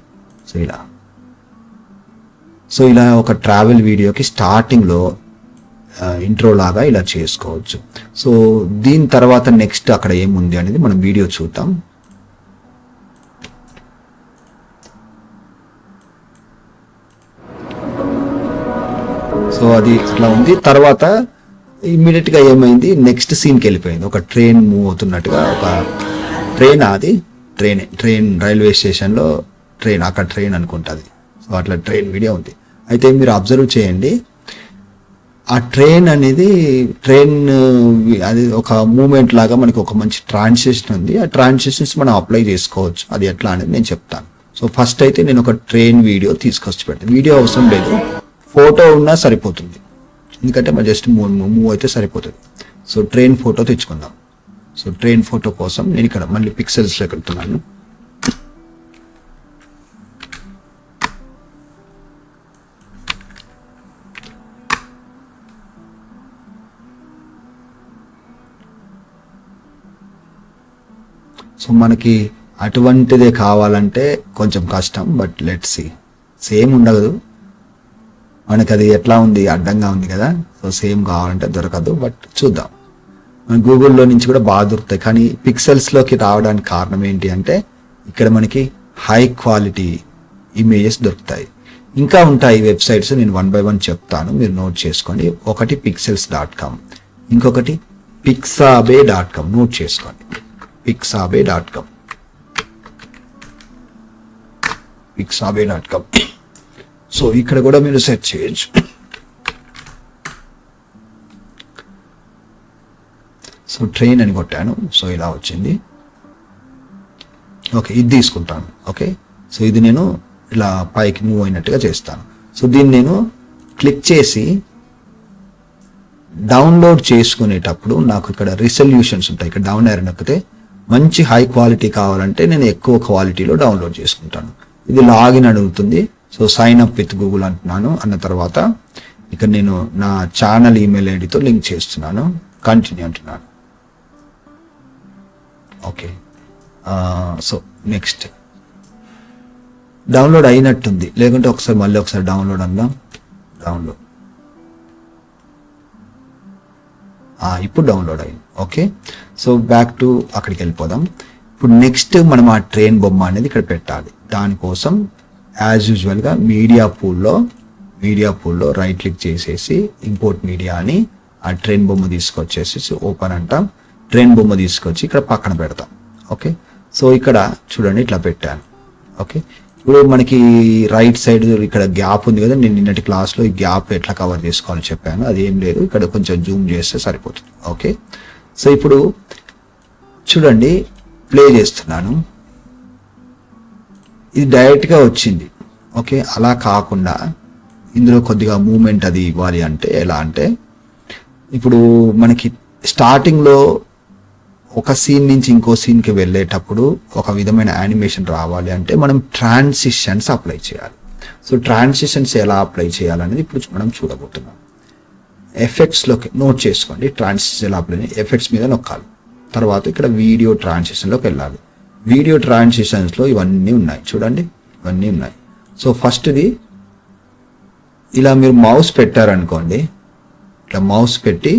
సో ఇలా ఒక ట్రావెల్ వీడియోకి స్టార్టింగ్లో ఇంట్రో లాగా ఇలా చేసుకోవచ్చు. సో దీని తర్వాత నెక్స్ట్ అక్కడ ఏముంది అనేది మనం వీడియో చూద్దాం. సో అది ఇట్లా ఉంది. తర్వాత ఇమ్మీడియట్గా ఏమైంది, నెక్స్ట్ సీన్కి వెళ్ళిపోయింది. ఒక ట్రైన్ మూవ్ అవుతున్నట్టుగా, ఒక ట్రైన్ రైల్వే స్టేషన్లో ట్రైన్, అక్కడ ట్రైన్ అనుకుంటుంది. సో అట్లా ట్రైన్ వీడియో ఉంది. అయితే మీరు అబ్జర్వ్ చేయండి, ఆ ట్రైన్ అనేది అది ఒక మూమెంట్ లాగా మనకి ఒక మంచి ట్రాన్సిషన్ ఉంది. ఆ ట్రాన్సిషన్స్ మనం అప్లై చేసుకోవచ్చు. అది ఎట్లా అనేది నేను చెప్తాను. సో ఫస్ట్ అయితే నేను ఒక ట్రైన్ వీడియో తీసుకొచ్చి పెడతాను. వీడియో అవసరం లేదు, ఫోటో ఉన్నా సరిపోతుంది, ఎందుకంటే మనం జస్ట్ మూవ్ అయితే సరిపోతుంది. సో ట్రైన్ ఫోటో తెచ్చుకుందాం. సో ట్రైన్ ఫోటో కోసం నేను ఇక్కడ మళ్ళీ పిక్సెల్స్లో పెడుతున్నాను. సో మనకి అటువంటిదే కావాలంటే కొంచెం కష్టం, బట్ లెట్స్ సీ. సేమ్ ఉండదు మనకి, అది ఎట్లా ఉంది, అడ్డంగా ఉంది కదా. సో సేమ్ కావాలంటే దొరకదు, బట్ చూద్దాం. గూగుల్లో నుంచి కూడా బాగా దొరుకుతాయి. కానీ పిక్సెల్స్లోకి రావడానికి కారణం ఏంటి అంటే ఇక్కడ మనకి హై క్వాలిటీ ఇమేజెస్ దొరుకుతాయి. ఇంకా ఉంటాయి వెబ్సైట్స్, నేను 1 by 1 చెప్తాను, మీరు నోట్ చేసుకోండి. ఒకటి pixels.com, ఇంకొకటి pixabay.com, నోట్ చేసుకోండి. pixabay.com, pixabay.com. సో ఇక్కడ కూడా మీరు సెర్చ్ చేయొచ్చు. సో ట్రైన్ అని కొట్టాను, సో ఇలా వచ్చింది. ఓకే, ఇది తీసుకుంటాను. ఓకే, సో ఇది నేను ఇలా పైకి మూవ్ అయినట్టుగా చేస్తాను. సో దీన్ని నేను క్లిక్ చేసి డౌన్లోడ్ చేసుకునేటప్పుడు నాకు ఇక్కడ రిజల్యూషన్స్ ఉంటాయి. ఇక్కడ డౌన్ యారో నొక్కితే మంచి హై క్వాలిటీ కావాలంటే నేను ఎక్కువ క్వాలిటీలో డౌన్లోడ్ చేసుకుంటాను. ఇది లాగిన్ అడుగుతుంది. So sign up with Google అంటున్నాను. అన్న తర్వాత ఇక్కడ నేను నా ఛానల్ ఈమెయిల్ ఐడితో లింక్ చేస్తున్నాను. కంటిన్యూ అంటున్నాను. ఓకే, సో నెక్స్ట్ డౌన్లోడ్ అయినట్టుంది, లేకుంటే ఒకసారి మళ్ళీ ఒకసారి డౌన్లోడ్ అందాం. డౌన్లోడ్, ఇప్పుడు డౌన్లోడ్ అయింది. ఓకే, సో బ్యాక్ టు అక్కడికి వెళ్ళిపోదాం. ఇప్పుడు నెక్స్ట్ మనం ఆ ట్రైన్ బొమ్మ అనేది ఇక్కడ పెట్టాలి. దానికోసం యాజ్ యూజువల్గా మీడియా పూల్లో రైట్ క్లిక్ చేసేసి ఇంపోర్ట్ మీడియా అని ఆ ట్రైన్ బొమ్మ తీసుకొచ్చేసి ఓపెన్ అంటాం. ట్రైన్ బొమ్మ తీసుకొచ్చి ఇక్కడ పక్కన పెడతాం. ఓకే, సో ఇక్కడ చూడండి ఇట్లా పెట్టాను. ఓకే, ఇప్పుడు మనకి రైట్ సైడ్ ఇక్కడ గ్యాప్ ఉంది కదా, నేను నిన్నటి క్లాస్లో ఈ గ్యాప్ ఎట్లా కవర్ చేసుకోవాలో చెప్పాను. అది ఏం లేదు, ఇక్కడ కొంచెం జూమ్ చేస్తే సరిపోతుంది. ఓకే, సో ఇప్పుడు చూడండి ప్లే చేస్తున్నాను. ఇది డైరెక్ట్గా వచ్చింది. ఓకే, అలా కాకుండా ఇందులో కొద్దిగా మూమెంట్ అది ఇవ్వాలి. అంటే ఎలా అంటే ఇప్పుడు మనకి స్టార్టింగ్లో ఒక సీన్ నుంచి ఇంకో సీన్కి వెళ్ళేటప్పుడు ఒక విధమైన యానిమేషన్ రావాలి అంటే మనం ట్రాన్సిషన్స్ అప్లై చేయాలి. సో ట్రాన్సిషన్స్ ఎలా అప్లై చేయాలనేది ఇప్పుడు మనం చూడబోతున్నాం. ఎఫెక్ట్స్లోకి నోట్ చేసుకోండి. ట్రాన్సిషన్ ఎలా అప్లై, ఎఫెక్ట్స్ మీద నొక్కాలి. తర్వాత ఇక్కడ వీడియో ట్రాన్సిషన్లోకి వెళ్ళాలి. వీడియో ట్రాన్సిషన్స్లో ఇవన్నీ ఉన్నాయి చూడండి, ఇవన్నీ ఉన్నాయి. సో ఫస్ట్ది ఇలా మీరు మౌస్ పెట్టారనుకోండి, ఇట్లా మౌస్ పెట్టి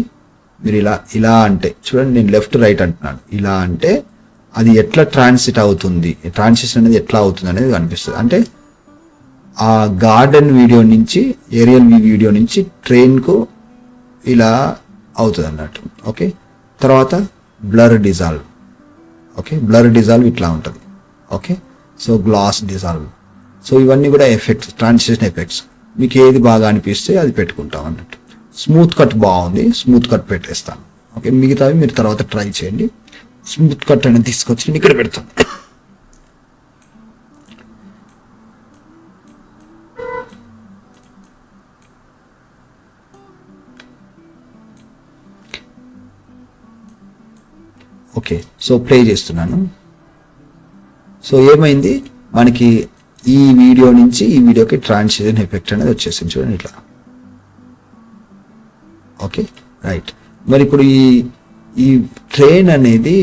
మీరు ఇలా అంటే చూడండి, నేను లెఫ్ట్ రైట్ అంటున్నాను. ఇలా అంటే అది ఎట్లా ట్రాన్సిట్ అవుతుంది, ట్రాన్సిషన్ అనేది ఎట్లా అవుతుంది అనేది కనిపిస్తుంది. అంటే ఆ గార్డెన్ వీడియో నుంచి, ఏరియల్ వీడియో నుంచి ట్రైన్కు ఇలా అవుతుంది అన్నట్టు. ఓకే, తర్వాత blur dissolve. Okay, blur dissolve ఇట్లా ఉంటుంది. Okay, so glass dissolve. So ఇవన్నీ కూడా ఎఫెక్ట్స్, ట్రాన్సిషన్ ఎఫెక్ట్స్. మీకు ఏది బాగా అనిపిస్తే అది పెట్టుకుంటాం అన్నట్టు. స్మూత్ కట్ బాగుంది, స్మూత్ కట్ పెట్టేస్తాను. ఓకే, మిగతావి మీరు తర్వాత ట్రై చేయండి. స్మూత్ కట్ అనేది తీసుకొచ్చి నేను ఇక్కడ పెడతాను. ఓకే, సో ప్లే చేస్తున్నాను. సో ఏమైంది, మనకి ఈ వీడియో నుంచి ఈ వీడియోకి ట్రాన్సిషన్ ఎఫెక్ట్ అనేది వచ్చేసింది చూడండి ఇట్లా. Okay, right. మరి ఇప్పుడు ఈ ట్రైన్ అనేది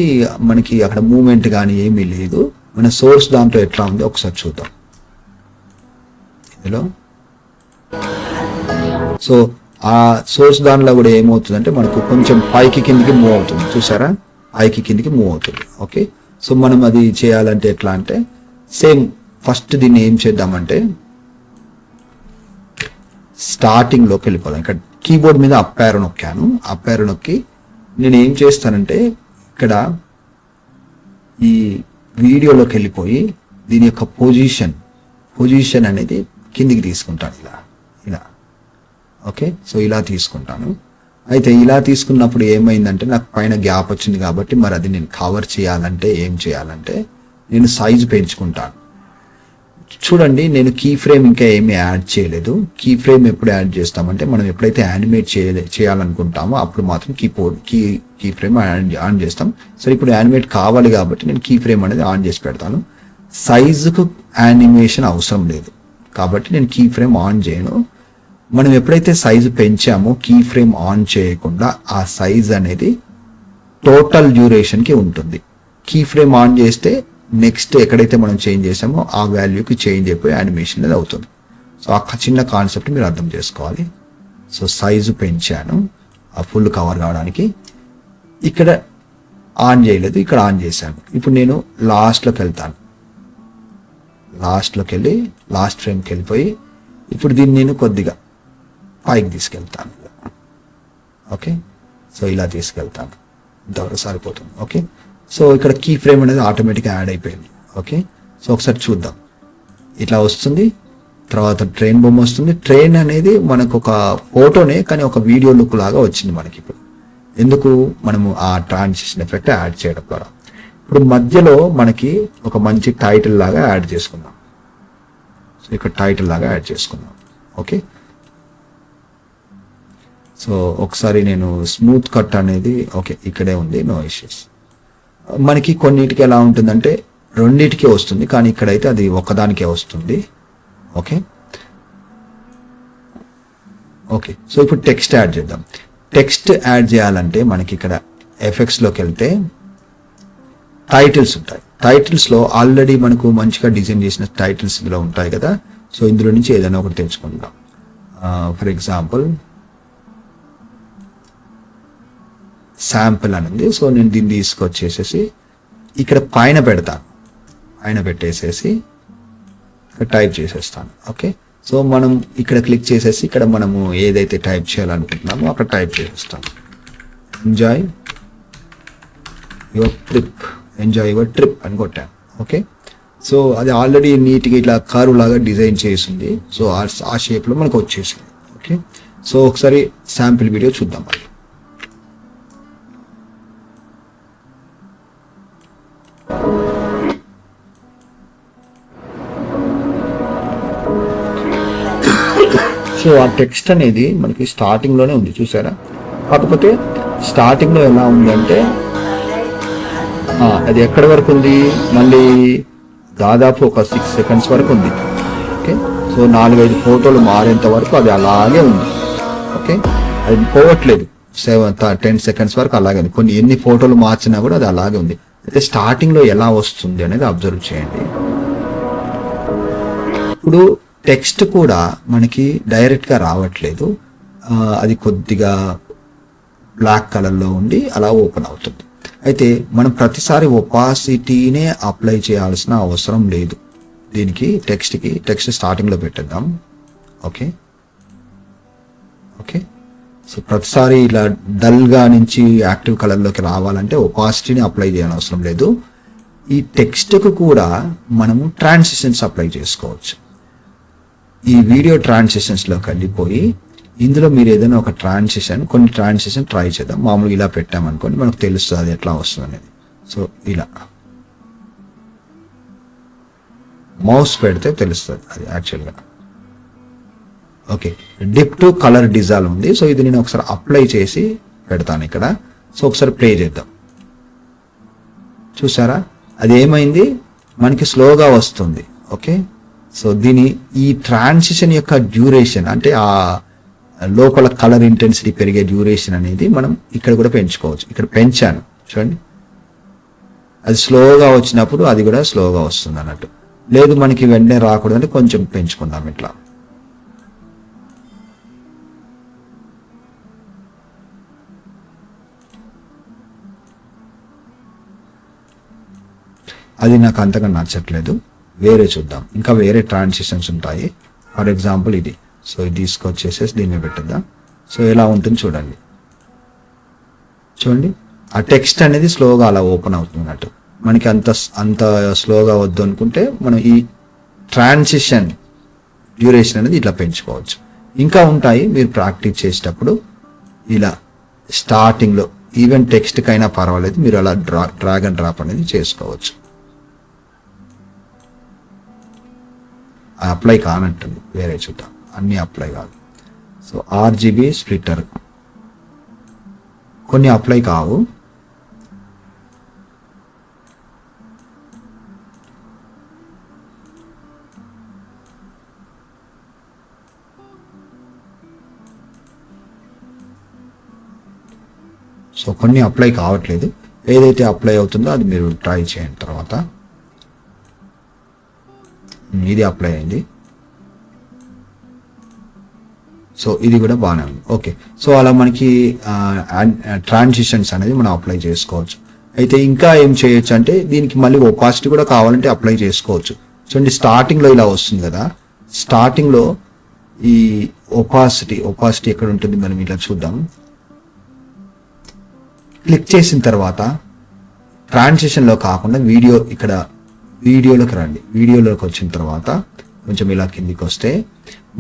మనకి అక్కడ మూమెంట్ కానీ ఏమీ లేదు. మన సోర్స్ దాంట్లో ఎట్లా ఉంది ఒకసారి చూద్దాం. ఇందులో సో ఆ సోర్స్ దానిలో కూడా ఏమవుతుందంటే మనకు కొంచెం పైకి కిందికి మూవ్ అవుతుంది చూసారా, పైకి కిందికి మూవ్ అవుతుంది. ఓకే, సో మనం అది చేయాలంటే ఎట్లా అంటే సేమ్ ఫస్ట్ దీన్ని ఏం చేద్దామంటే స్టార్టింగ్లోకి వెళ్ళిపోదాం. ఇక్కడ కీబోర్డ్ మీద అప్ యారో నొక్కాను. అప్ యారో నొక్కి నేను ఏం చేస్తానంటే ఇక్కడ ఈ వీడియోలోకి వెళ్ళిపోయి దీని యొక్క పొజిషన్ అనేది కిందికి తీసుకుంటాను ఇలా. ఓకే, సో ఇలా తీసుకుంటాను. అయితే ఇలా తీసుకున్నప్పుడు ఏమైందంటే నాకు పైన గ్యాప్ వచ్చింది కాబట్టి మరి అది నేను కవర్ చేయాలంటే ఏం చేయాలంటే నేను సైజు పెంచుకుంటాను. చూడండి, నేను కీ ఫ్రేమ్ ఇంకా ఏమీ యాడ్ చేయలేదు. కీ ఫ్రేమ్ ఎప్పుడు యాడ్ చేస్తామంటే మనం ఎప్పుడైతే యానిమేట్ చేయాలనుకుంటామో అప్పుడు మాత్రం కీ ఫ్రేమ్ ఆన్ చేస్తాం. సరే, ఇప్పుడు యానిమేట్ కావాలి కాబట్టి నేను కీ ఫ్రేమ్ అనేది ఆన్ చేసి పెడతాను. సైజుకు యానిమేషన్ అవసరం లేదు కాబట్టి నేను కీ ఫ్రేమ్ ఆన్ చేయను. మనం ఎప్పుడైతే సైజు పెంచామో కీ ఫ్రేమ్ ఆన్ చేయకుండా ఆ సైజ్ అనేది టోటల్ డ్యూరేషన్కి ఉంటుంది. కీ ఫ్రేమ్ ఆన్ చేస్తే నెక్స్ట్ ఎక్కడైతే మనం చేంజ్ చేసామో ఆ వాల్యూకి చేంజ్ అయిపోయి యానిమేషన్ అనేది అవుతుంది. సో ఆ చిన్న కాన్సెప్ట్ మీరు అర్థం చేసుకోవాలి. సో సైజు పెంచాను ఆ ఫుల్ కవర్ కావడానికి. ఇక్కడ ఆన్ చేయలేదు, ఇక్కడ ఆన్ చేశాను. ఇప్పుడు నేను లాస్ట్లోకి వెళ్తాను, లాస్ట్లోకి వెళ్ళి లాస్ట్ ఫ్రేమ్కి వెళ్ళిపోయి ఇప్పుడు దీన్ని నేను కొద్దిగా పైకి తీసుకెళ్తాను. ఓకే, సో ఇలా తీసుకెళ్తాను, ఇంతవరకు సరిపోతుంది. ఓకే, సో ఇక్కడ కీ ఫ్రేమ్ అనేది ఆటోమేటిక్గా యాడ్ అయిపోయింది. ఓకే, సో ఒకసారి చూద్దాం. ఇట్లా వస్తుంది, తర్వాత ట్రైన్ బొమ్మ వస్తుంది. ట్రైన్ అనేది మనకు ఒక ఫోటోనే కానీ ఒక వీడియో లుక్ లాగా వచ్చింది మనకి. ఇప్పుడు ఎందుకు మనము ఆ ట్రాన్సిషన్ ఎఫెక్ట్ యాడ్ చేయడం ద్వారా. ఇప్పుడు మధ్యలో మనకి ఒక మంచి టైటిల్ లాగా యాడ్ చేసుకుందాం. సో ఇక్కడ టైటిల్ లాగా యాడ్ చేసుకుందాం. ఓకే, సో ఒకసారి నేను స్మూత్ కట్ అనేది ఓకే ఇక్కడే ఉంది, నో ఇష్యూస్. మనకి కొన్నిటికి ఎలా ఉంటుందంటే రెండింటికే వస్తుంది, కానీ ఇక్కడైతే అది ఒకదానికే వస్తుంది. ఓకే ఓకే, సో ఇప్పుడు టెక్స్ట్ యాడ్ చేద్దాం. టెక్స్ట్ యాడ్ చేయాలంటే మనకి ఇక్కడ ఎఫెక్ట్స్లోకి వెళ్తే టైటిల్స్ ఉంటాయి. టైటిల్స్లో ఆల్రెడీ మనకు మంచిగా డిజైన్ చేసిన టైటిల్స్ ఇందులో ఉంటాయి కదా. సో ఇందులో నుంచి ఏదైనా ఒకటి తెచ్చుకుందాం. ఫర్ ఎగ్జాంపుల్ శాంపుల్ అని ఉంది. సో నేను దీన్ని తీసుకొచ్చేసేసి ఇక్కడ పైన పెడతాను, పైన పెట్టేసేసి ఇక్కడ టైప్ చేసేస్తాను. ఓకే, సో మనం ఇక్కడ క్లిక్ చేసేసి ఇక్కడ మనము ఏదైతే టైప్ చేయాలనుకుంటున్నామో అక్కడ టైప్ చేసేస్తాం. Enjoy your trip, enjoy your trip అని కొట్టాను. ఓకే, సో అది ఆల్రెడీ నీట్గా ఇట్లా కారు లాగా డిజైన్ చేసింది. సో ఆ షేప్లో మనకు వచ్చేసింది. ఓకే, సో ఒకసారి శాంపిల్ వీడియో చూద్దాం. సో ఆ టెక్స్ట్ అనేది మనకి స్టార్టింగ్లోనే ఉంది, చూసారా? కాకపోతే స్టార్టింగ్లో ఎలా ఉందంటే అది ఎక్కడి వరకు ఉంది, మళ్ళీ దాదాపు ఒక 6 seconds వరకు ఉంది. ఓకే, సో 4-5 ఫోటోలు మారేంత వరకు అది అలాగే ఉంది. ఓకే, అది పోవట్లేదు. 7-10 seconds వరకు అలాగే ఉంది. ఎన్ని ఫోటోలు మార్చినా కూడా అది అలాగే ఉంది. అయితే స్టార్టింగ్లో ఎలా వస్తుంది అనేది అబ్జర్వ్ చేయండి. ఇప్పుడు టెక్స్ట్ కూడా మనకి డైరెక్ట్గా రావట్లేదు, అది కొద్దిగా బ్లాక్ కలర్లో ఉండి అలా ఓపెన్ అవుతుంది. అయితే మనం ప్రతిసారి ఒపాసిటీనే అప్లై చేయాల్సిన అవసరం లేదు దీనికి. టెక్స్ట్ స్టార్టింగ్లో పెట్టేద్దాం. ఓకే ఓకే, సో ప్రతిసారి ఇలా డల్గా నుంచి యాక్టివ్ కలర్లోకి రావాలంటే ఒపాసిటీని అప్లై చేయని అవసరం లేదు. ఈ టెక్స్ట్కు కూడా మనము ట్రాన్సిషన్స్ అప్లై చేసుకోవచ్చు. ఈ వీడియో ట్రాన్సిషన్స్లోకి వెళ్ళిపోయి ఇందులో మీరు ఏదైనా ఒక కొన్ని ట్రాన్సిషన్ ట్రై చేద్దాం. మామూలుగా ఇలా పెట్టామనుకోండి, మనకు తెలుస్తుంది అది ఎట్లా వస్తుంది అనేది. సో ఇలా మౌస్ పెడితే తెలుస్తుంది అది యాక్చువల్గా. ఓకే, డిప్ టు కలర్ డిజాల్ ఉంది. సో ఇది నేను ఒకసారి అప్లై చేసి పెడతాను ఇక్కడ. సో ఒకసారి ప్లే చేద్దాం. చూసారా, అది ఏమైంది, మనకి స్లోగా వస్తుంది. ఓకే, సో ఈ ట్రాన్సిషన్ యొక్క డ్యూరేషన్ అంటే ఆ లోపల కలర్ ఇంటెన్సిటీ పెరిగే డ్యూరేషన్ అనేది మనం ఇక్కడ కూడా పెంచుకోవచ్చు. ఇక్కడ పెంచాను చూడండి, అది స్లోగా వచ్చినప్పుడు అది కూడా స్లోగా వస్తుంది అన్నట్టు. లేదు మనకి వెంటనే రాకూడదంటే కొంచెం పెంచుకుందాం ఇట్లా. అది నాకు అంతగా నచ్చట్లేదు, వేరే చూద్దాం. ఇంకా వేరే ట్రాన్సిషన్స్ ఉంటాయి. ఫర్ ఎగ్జాంపుల్ ఇది. సో ఇది తీసుకొచ్చేసేసి దీన్ని పెట్టేద్దాం. సో ఎలా ఉంటుంది చూడండి. ఆ టెక్స్ట్ అనేది స్లోగా అలా ఓపెన్ అవుతున్నట్టు. మనకి అంత స్లోగా వద్దు అనుకుంటే మనం ఈ ట్రాన్సిషన్ డ్యూరేషన్ అనేది ఇట్లా పెంచుకోవచ్చు. ఇంకా ఉంటాయి, మీరు ప్రాక్టీస్ చేసేటప్పుడు ఇలా స్టార్టింగ్లో ఈవెన్ టెక్స్ట్కి అయినా పర్వాలేదు, మీరు అలా డ్రాగ్ అండ్ డ్రాప్ అనేది చేసుకోవచ్చు. అప్లై కానంటుంది, వేరే చూద్దాం. అన్నీ అప్లై కాదు. సో RGB స్ప్లిట్టర్ కొన్ని అప్లై కావు. సో కొన్ని అప్లై కావట్లేదు. ఏదైతే అప్లై అవుతుందో అది మీరు ట్రై చేయండి. తర్వాత ఇది అప్లై అయింది. సో ఇది కూడా బాగానే ఉంది. ఓకే, సో అలా మనకి ట్రాన్సిషన్స్ అనేది మనం అప్లై చేసుకోవచ్చు. అయితే ఇంకా ఏం చేయొచ్చు అంటే దీనికి మళ్ళీ ఒపాసిటీ కూడా కావాలంటే అప్లై చేసుకోవచ్చు. చూడండి స్టార్టింగ్లో ఇలా వస్తుంది కదా, స్టార్టింగ్లో ఈ ఒపాసిటీ ఎక్కడ ఉంటుంది మనం ఇలా చూద్దాం. క్లిక్ చేసిన తర్వాత ట్రాన్సిషన్లో కాకుండా ఇక్కడ వీడియోలోకి రండి. వీడియోలోకి వచ్చిన తర్వాత కొంచెం ఇలా కిందికి వస్తే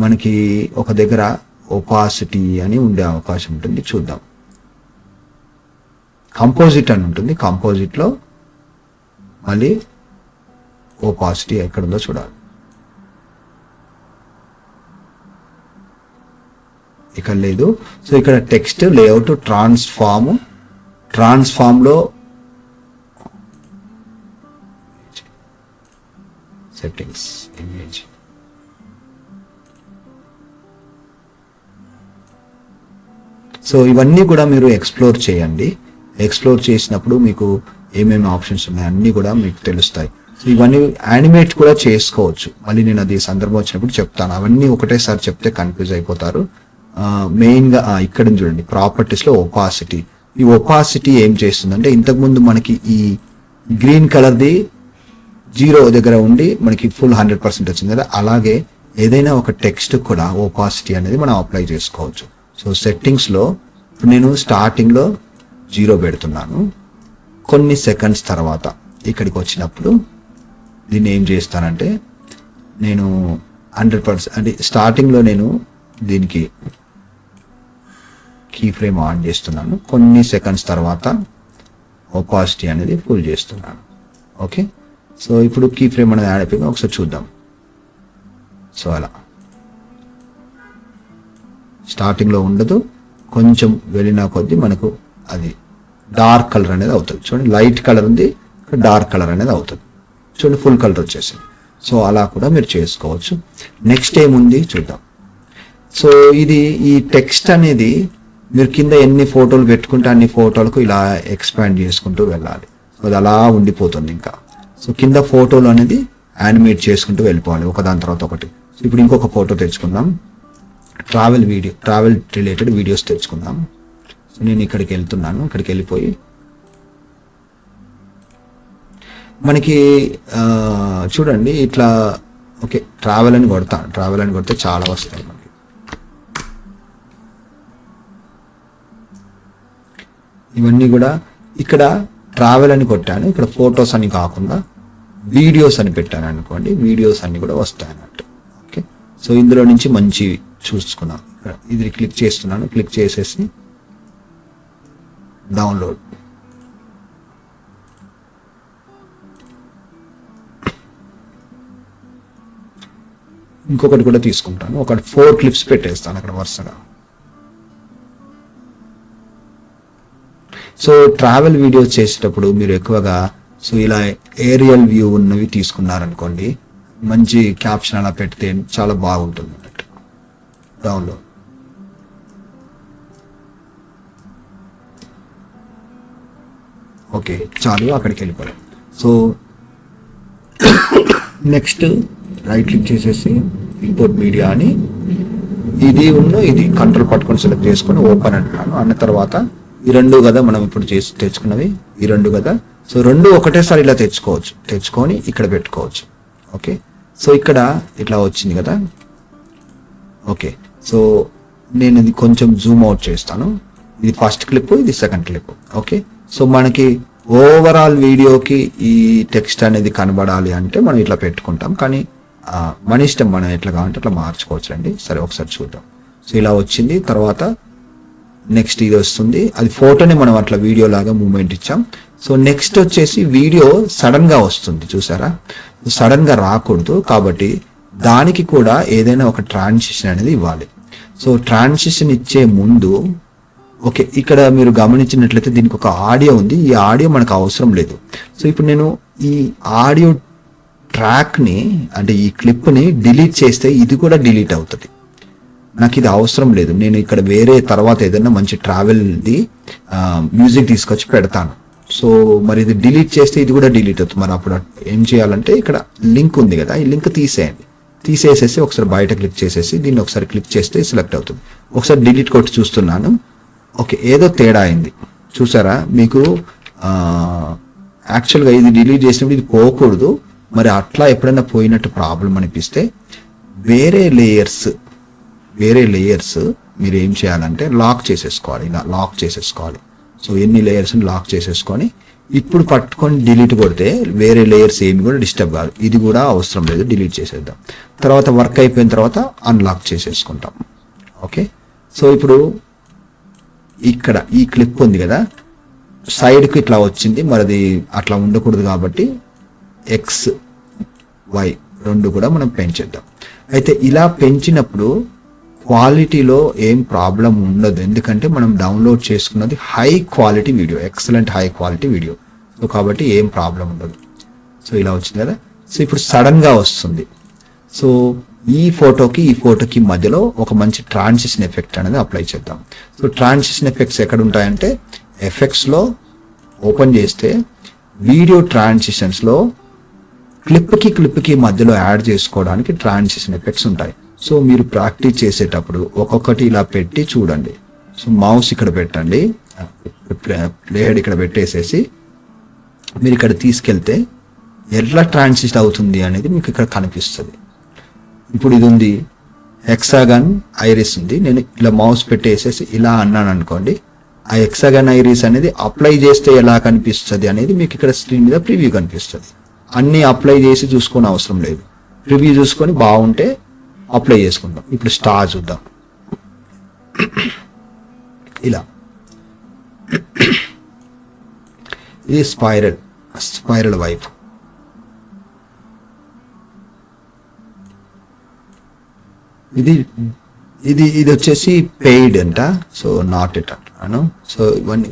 మనకి ఒక దగ్గర ఒపాసిటీ అని ఉండే అవకాశం ఉంటుంది. చూద్దాం, కంపోజిట్ అని ఉంటుంది. కంపోజిట్లో మళ్ళీ ఒపాసిటీ ఎక్కడ ఉందో చూడాలి. ఇక్కడ లేదు. సో ఇక్కడ టెక్స్ట్ లేఅవుట్ ట్రాన్స్ఫార్మ్లో సెట్టింగ్స్ ఇమేజ్. సో ఇవన్నీ కూడా మీరు ఎక్స్ప్లోర్ చేయండి. ఎక్స్ప్లోర్ చేసినప్పుడు మీకు ఏమేమి ఆప్షన్స్ ఉన్నాయి అన్నీ కూడా మీకు తెలుస్తాయి. సో ఇవన్నీ యానిమేట్ కూడా చేసుకోవచ్చు. మళ్ళీ నేను అది సందర్భం వచ్చినప్పుడు చెప్తాను. అవన్నీ ఒకటేసారి చెప్తే కన్ఫ్యూజ్ అయిపోతారు. మెయిన్గా ఇక్కడ చూడండి, ప్రాపర్టీస్లో ఒపాసిటీ. ఈ ఒపాసిటీ ఏం చేస్తుందంటే ఇంతకుముందు మనకి ఈ గ్రీన్ కలర్ది 0 దగ్గర ఉండి మనకి ఫుల్ 100% వచ్చింది కదా, అలాగే ఏదైనా ఒక టెక్స్ట్ కూడా ఒపాసిటీ అనేది మనం అప్లై చేసుకోవచ్చు. సో సెట్టింగ్స్లో ఇప్పుడు నేను స్టార్టింగ్లో 0 పెడుతున్నాను. కొన్ని సెకండ్స్ తర్వాత ఇక్కడికి వచ్చినప్పుడు దీన్ని ఏం చేస్తానంటే నేను 100% అంటే స్టార్టింగ్లో నేను దీనికి కీ ఫ్రేమ్ ఆన్ చేస్తున్నాను. కొన్ని సెకండ్స్ తర్వాత ఒపాసిటీ అనేది ఫుల్ చేస్తున్నాను. ఓకే, సో ఇప్పుడు కీ ఫ్రేమ్ అనేది యాడ్ అయిపోయింది. ఒకసారి చూద్దాం. సో అలా స్టార్టింగ్లో ఉండదు, కొంచెం వెళ్ళిన కొద్దీ మనకు అది డార్క్ కలర్ అనేది అవుతుంది. చూడండి, లైట్ కలర్ ఉంది, డార్క్ కలర్ అనేది అవుతుంది. చూడండి, ఫుల్ కలర్ వచ్చేసింది. సో అలా కూడా మీరు చేసుకోవచ్చు. నెక్స్ట్ ఏముంది చూద్దాం. సో ఇది ఈ టెక్స్ట్ అనేది మీరు కింద ఎన్ని ఫోటోలు పెట్టుకుంటే అన్ని ఫోటోలకు ఇలా ఎక్స్పాండ్ చేసుకుంటూ వెళ్ళాలి. సో అది అలా ఉండిపోతుంది ఇంకా. సో కింద ఫోటోలు అనేది యానిమేట్ చేసుకుంటూ వెళ్ళిపోవాలి ఒకదాని తర్వాత ఒకటి. సో ఇప్పుడు ఇంకొక ఫోటో తెచ్చుకుందాం. ట్రావెల్ రిలేటెడ్ వీడియోస్ తెచ్చుకుందాం. సో నేను ఇక్కడికి వెళ్తున్నాను. ఇక్కడికి వెళ్ళిపోయి మనకి చూడండి ఇట్లా ఓకే ట్రావెల్ అని కొడితే చాలా వస్తాయి మనకి. ఇవన్నీ కూడా ఇక్కడ ట్రావెల్ అని కొట్టాను. ఇక్కడ ఫొటోస్ అని కాకుండా వీడియోస్ అని పెట్టాను అనుకోండి, వీడియోస్ అన్ని కూడా వస్తాయి అన్నట్టు. ఓకే, సో ఇందులో నుంచి మంచి చూసుకున్నాం. ఇది క్లిక్ చేస్తున్నాను. క్లిక్ చేసేసి డౌన్లోడ్. ఇంకొకటి కూడా తీసుకుంటాను. ఒక 4 క్లిప్స్ పెట్టేస్తాను అక్కడ వరుసగా. సో ట్రావెల్ వీడియోస్ చేసేటప్పుడు మీరు ఎక్కువగా సో ఇలా ఏరియల్ వ్యూ ఉన్నవి తీసుకున్నారనుకోండి, మంచి క్యాప్షన్ అలా పెడితే చాలా బాగుంటుంది అన్నట్టు. డౌన్లోడ్. ఓకే, చాలు, అక్కడికి వెళ్ళిపోయాం. సో నెక్స్ట్ రైట్ క్లిక్ చేసేసి ఇంపోర్ట్ మీడియా అని ఇది కంట్రోల్ పట్టుకొని సెలెక్ట్ చేసుకొని ఓపెన్ అంటున్నాను. అన్న తర్వాత ఈ 2 కదా మనం ఇప్పుడు తెచ్చుకున్నవి, ఈ 2 కదా. సో 2 ఒకటేసారి ఇలా తెచ్చుకొని ఇక్కడ పెట్టుకోవచ్చు. ఓకే, సో ఇక్కడ ఇట్లా వచ్చింది కదా. ఓకే, సో నేను ఇది కొంచెం జూమ్ అవుట్ చేస్తాను. ఇది ఫస్ట్ క్లిప్, ఇది సెకండ్ క్లిప్. ఓకే, సో మనకి ఓవరాల్ వీడియోకి ఈ టెక్స్ట్ అనేది కనబడాలి అంటే మనం ఇట్లా పెట్టుకుంటాం. కానీ మన ఇష్టం, మనం ఎట్లా కావాలంటే అట్లా మార్చుకోవచ్చు అండి. సరే, ఒకసారి చూద్దాం. సో ఇలా వచ్చింది. తర్వాత నెక్స్ట్ ఇది వస్తుంది. అది ఫోటోని మనం అట్లా వీడియో లాగా మూమెంట్ ఇచ్చాం. సో నెక్స్ట్ వచ్చేసి వీడియో సడన్ గా వస్తుంది, చూసారా? సడన్ గా రాకూడదు కాబట్టి దానికి కూడా ఏదైనా ఒక ట్రాన్సిషన్ అనేది ఇవ్వాలి. సో ట్రాన్సిషన్ ఇచ్చే ముందు ఓకే, ఇక్కడ మీరు గమనించినట్లయితే దీనికి ఒక ఆడియో ఉంది. ఈ ఆడియో మనకు అవసరం లేదు. సో ఇప్పుడు నేను ఈ ఆడియో ట్రాక్ని అంటే ఈ క్లిప్ని డిలీట్ చేస్తే ఇది కూడా డిలీట్ అవుతుంది. నాకు ఇది అవసరం లేదు. నేను ఇక్కడ వేరే తర్వాత ఏదైనా మంచి ట్రావెల్ది మ్యూజిక్ తీసుకొచ్చి పెడతాను. సో మరి ఇది డిలీట్ చేస్తే ఇది కూడా డిలీట్ అవుతుంది. మరి అప్పుడు ఏం చేయాలంటే ఇక్కడ లింక్ ఉంది కదా, ఈ లింక్ తీసేయండి. తీసేసేసి ఒకసారి బయట క్లిక్ చేసేసి దీన్ని ఒకసారి క్లిక్ చేస్తే సెలెక్ట్ అవుతుంది. ఒకసారి డిలీట్ కొట్టి చూస్తున్నాను. ఓకే, ఏదో తేడా అయింది చూసారా మీకు. యాక్చువల్గా ఇది డిలీట్ చేసినప్పుడు ఇది పోకూడదు. మరి అట్లా ఎప్పుడైనా పోయినట్టు ప్రాబ్లం అనిపిస్తే వేరే లేయర్స్ మీరు ఏం చేయాలంటే లాక్ చేసేసుకోవాలి. ఇలా లాక్ చేసేసుకోవాలి. సో ఎన్ని లేయర్స్ లాక్ చేసేసుకొని ఇప్పుడు పట్టుకొని డిలీట్ కొడితే వేరే లేయర్స్ ఏమి కూడా డిస్టర్బ్ కాదు. ఇది కూడా అవసరం లేదు, డిలీట్ చేసేద్దాం. తర్వాత వర్క్ అయిపోయిన తర్వాత అన్లాక్ చేసేసుకుంటాం. ఓకే, సో ఇప్పుడు ఇక్కడ ఈ క్లిప్ ఉంది కదా, సైడ్కి ఇట్లా వచ్చింది. మరి అది అట్లా ఉండకూడదు కాబట్టి ఎక్స్ వై రెండు కూడా మనం పెంచేద్దాం. అయితే ఇలా పెంచినప్పుడు క్వాలిటీలో ఏం ప్రాబ్లం ఉండదు, ఎందుకంటే మనం డౌన్లోడ్ చేసుకున్నది high quality video, excellent high quality video. So కాబట్టి ఏం ప్రాబ్లం ఉండదు. సో ఇలా వచ్చింది కదా. సో ఇప్పుడు సడన్గా వస్తుంది. సో ఈ ఫోటోకి మధ్యలో ఒక మంచి ట్రాన్సిషన్ ఎఫెక్ట్ అనేది అప్లై చేద్దాం. సో ట్రాన్సిషన్ ఎఫెక్ట్స్ ఎక్కడ ఉంటాయంటే ఎఫెక్ట్స్లో ఓపెన్ చేస్తే వీడియో ట్రాన్సిషన్స్లో క్లిప్కి మధ్యలో యాడ్ చేసుకోవడానికి ట్రాన్సిషన్ ఎఫెక్ట్స్ ఉంటాయి. సో మీరు ప్రాక్టీస్ చేసేటప్పుడు ఒక్కొక్కటి ఇలా పెట్టి చూడండి. సో మౌస్ ఇక్కడ పెట్టండి, ప్లే హెడ్ ఇక్కడ పెట్టేసేసి మీరు ఇక్కడ తీసుకెళ్తే ఎట్లా ట్రాన్సిషన్ అవుతుంది అనేది మీకు ఇక్కడ కనిపిస్తుంది. ఇప్పుడు ఇది ఉంది, హెక్సాగన్ ఐరిస్ ఉంది. నేను ఇలా మౌస్ పెట్టేసేసి ఇలా అన్నాను అనుకోండి, ఆ హెక్సాగన్ ఐరిస్ అనేది అప్లై చేస్తే ఎలా కనిపిస్తుంది అనేది మీకు ఇక్కడ స్క్రీన్ మీద ప్రివ్యూ కనిపిస్తుంది. అన్నీ అప్లై చేసి చూసుకొని అవసరం లేదు, ప్రివ్యూ చూసుకొని బాగుంటే అప్లై చేసుకుందాం. ఇప్పుడు స్టార్ చూద్దాం. ఇలా ఇది స్పైరల్ వైపు. ఇది ఇది ఇది వచ్చేసి పెయిడ్ అంట. సో నాట్ ఇట్ అంటాను. సో ఇవన్నీ